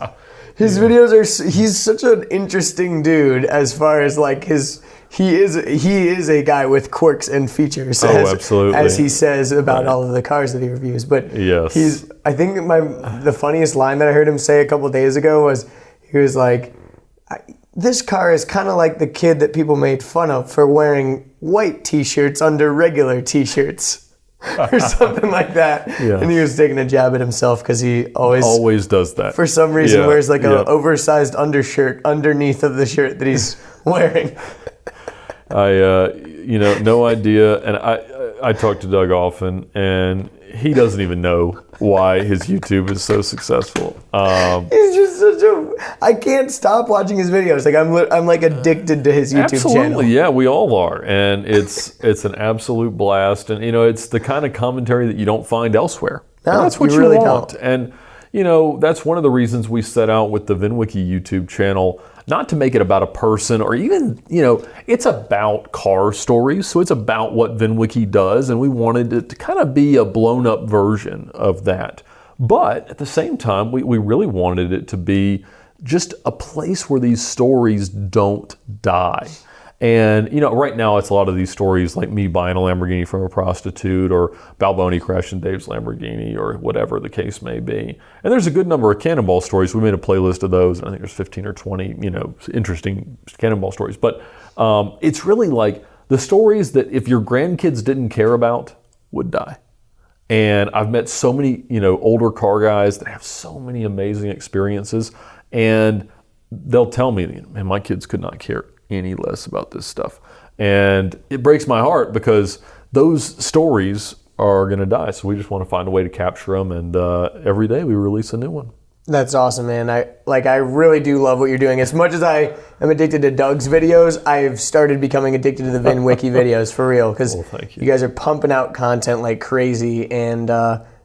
He's such an interesting dude as far as like he is a guy with quirks and features. Absolutely. As he says about all of the cars that he reviews. But yes, I think the funniest line that I heard him say a couple of days ago was he was like, this car is kind of like the kid that people made fun of for wearing white t-shirts under regular t-shirts or something like that. Yeah. And he was taking a jab at himself because he always does that. For some reason wears like an oversized undershirt underneath of the shirt that he's wearing. No idea. And I talk to Doug often, and he doesn't even know why his YouTube is so successful. He's just I can't stop watching his videos. Like I'm like addicted to his YouTube channel. Absolutely, yeah, we all are, and it's an absolute blast. And it's the kind of commentary that you don't find elsewhere. No, and that's what you really want. Don't. And that's one of the reasons we set out with the VINwiki YouTube channel. Not to make it about a person or even, it's about car stories. So it's about what VINwiki does. And we wanted it to kind of be a blown up version of that. But at the same time, we really wanted it to be just a place where these stories don't die. And, right now it's a lot of these stories like me buying a Lamborghini from a prostitute or Balboni crashing Dave's Lamborghini or whatever the case may be. And there's a good number of Cannonball stories. We made a playlist of those. And I think there's 15 or 20, interesting Cannonball stories. But it's really like the stories that if your grandkids didn't care about, would die. And I've met so many, older car guys that have so many amazing experiences, and they'll tell me, man, my kids could not care any less about this stuff. And it breaks my heart because those stories are going to die. So we just want to find a way to capture them, and every day we release a new one. That's awesome, man. I really do love what you're doing. As much as I am addicted to Doug's videos, I've started becoming addicted to the VINwiki videos for real, because you guys are pumping out content like crazy, and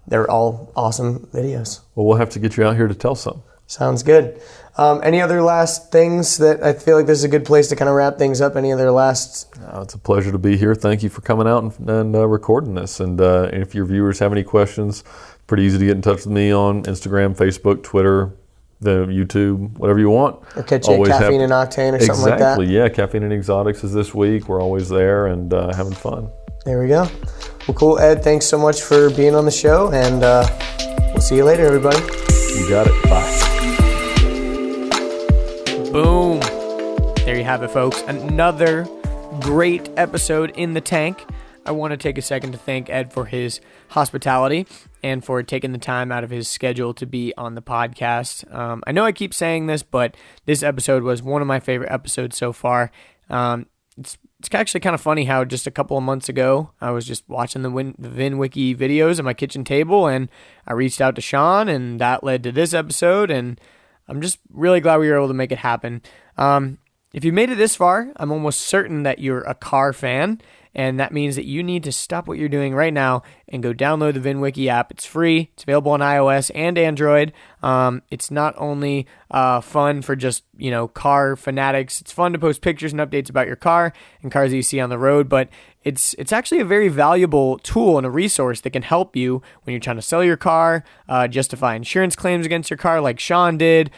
they're all awesome videos. Well, we'll have to get you out here to tell some. Sounds good. Any other last things that I feel like this is a good place to kind of wrap things up? Any other last? It's a pleasure to be here. Thank you for coming out and recording this. And if your viewers have any questions, pretty easy to get in touch with me on Instagram, Facebook, Twitter, the YouTube, whatever you want. Or catch you at Caffeine and Octane or something like that. Exactly, yeah. Caffeine and Exotics is this week. We're always there and having fun. There we go. Well, cool, Ed. Thanks so much for being on the show, and we'll see you later, everybody. You got it. Bye. Boom. There you have it, folks. Another great episode in the tank. I want to take a second to thank Ed for his hospitality and for taking the time out of his schedule to be on the podcast. I know I keep saying this, but this episode was one of my favorite episodes so far. It's actually kind of funny how just a couple of months ago, I was just watching the VINwiki videos at my kitchen table, and I reached out to Sean, and that led to this episode, and I'm just really glad we were able to make it happen. If you made it this far, I'm almost certain that you're a car fan, and that means that you need to stop what you're doing right now and go download the VINwiki app. It's free. It's available on iOS and Android. It's not only fun for just, car fanatics. It's fun to post pictures and updates about your car and cars that you see on the road, but it's actually a very valuable tool and a resource that can help you when you're trying to sell your car, justify insurance claims against your car like Sean did,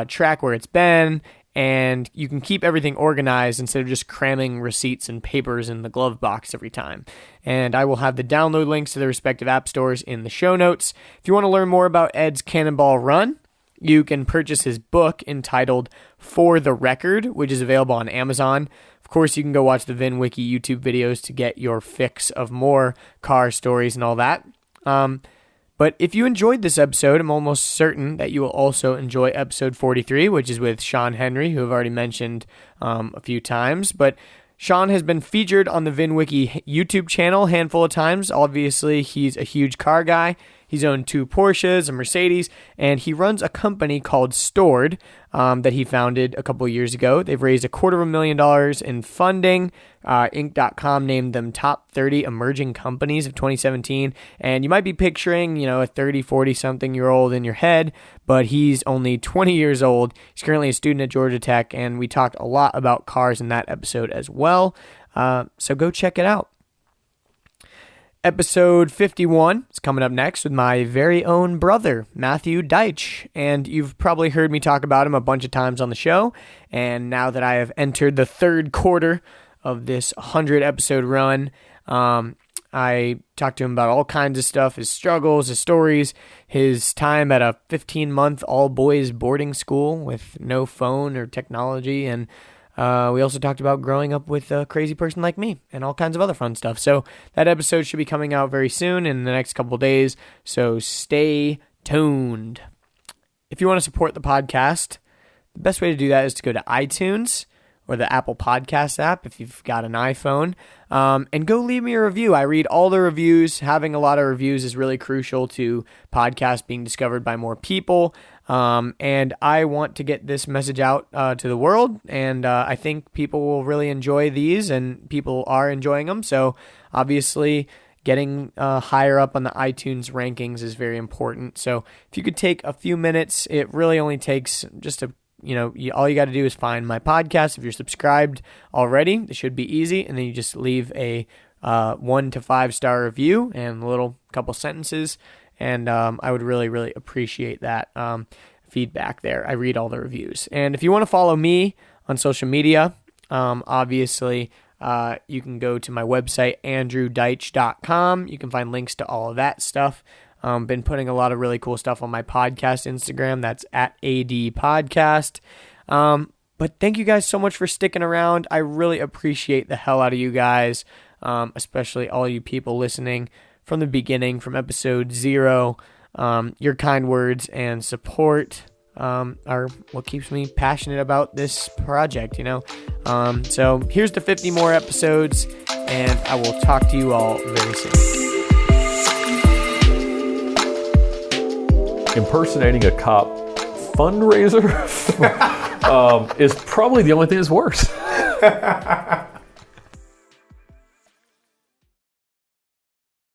track where it's been, and you can keep everything organized instead of just cramming receipts and papers in the glove box every time. And I will have the download links to the respective app stores in the show notes. If you want to learn more about Ed's Cannonball Run, you can purchase his book entitled For the Record, which is available on Amazon. Of course, you can go watch the VINwiki YouTube videos to get your fix of more car stories and all that. But if you enjoyed this episode, I'm almost certain that you will also enjoy episode 43, which is with Sean Henry, who I've already mentioned a few times. But Sean has been featured on the VINwiki YouTube channel a handful of times. Obviously, he's a huge car guy. He's owned 2 Porsches, a Mercedes, and he runs a company called Stored that he founded a couple of years ago. They've raised $250,000 in funding. Inc.com named them top 30 emerging companies of 2017. And you might be picturing, a 30, 40-something-year-old in your head, but he's only 20 years old. He's currently a student at Georgia Tech, and we talked a lot about cars in that episode as well. So go check it out. Episode 51 is coming up next with my very own brother, Matthew Deitch. And you've probably heard me talk about him a bunch of times on the show. And now that I have entered the third quarter of this 100-episode run, I talked to him about all kinds of stuff, his struggles, his stories, his time at a 15-month all-boys boarding school with no phone or technology, and we also talked about growing up with a crazy person like me and all kinds of other fun stuff. So that episode should be coming out very soon in the next couple days. So stay tuned. If you want to support the podcast, the best way to do that is to go to iTunes or the Apple Podcast app if you've got an iPhone, and go leave me a review. I read all the reviews. Having a lot of reviews is really crucial to podcasts being discovered by more people, and I want to get this message out to the world, and I think people will really enjoy these, and people are enjoying them, so obviously getting higher up on the iTunes rankings is very important. So if you could take a few minutes, it really only takes just all you got to do is find my podcast. If you're subscribed already, it should be easy. And then you just leave a 1 to 5 star review and a little couple sentences. And I would really, really appreciate that feedback there. I read all the reviews. And if you want to follow me on social media, obviously you can go to my website, andrewdeitch.com. You can find links to all of that stuff. Been putting a lot of really cool stuff on my podcast Instagram. That's at AD Podcast. But thank you guys so much for sticking around. I really appreciate the hell out of you guys, especially all you people listening from the beginning, from episode 0. Your kind words and support are what keeps me passionate about this project, So here's to 50 more episodes, and I will talk to you all very soon. Impersonating a cop fundraiser is probably the only thing that's worse.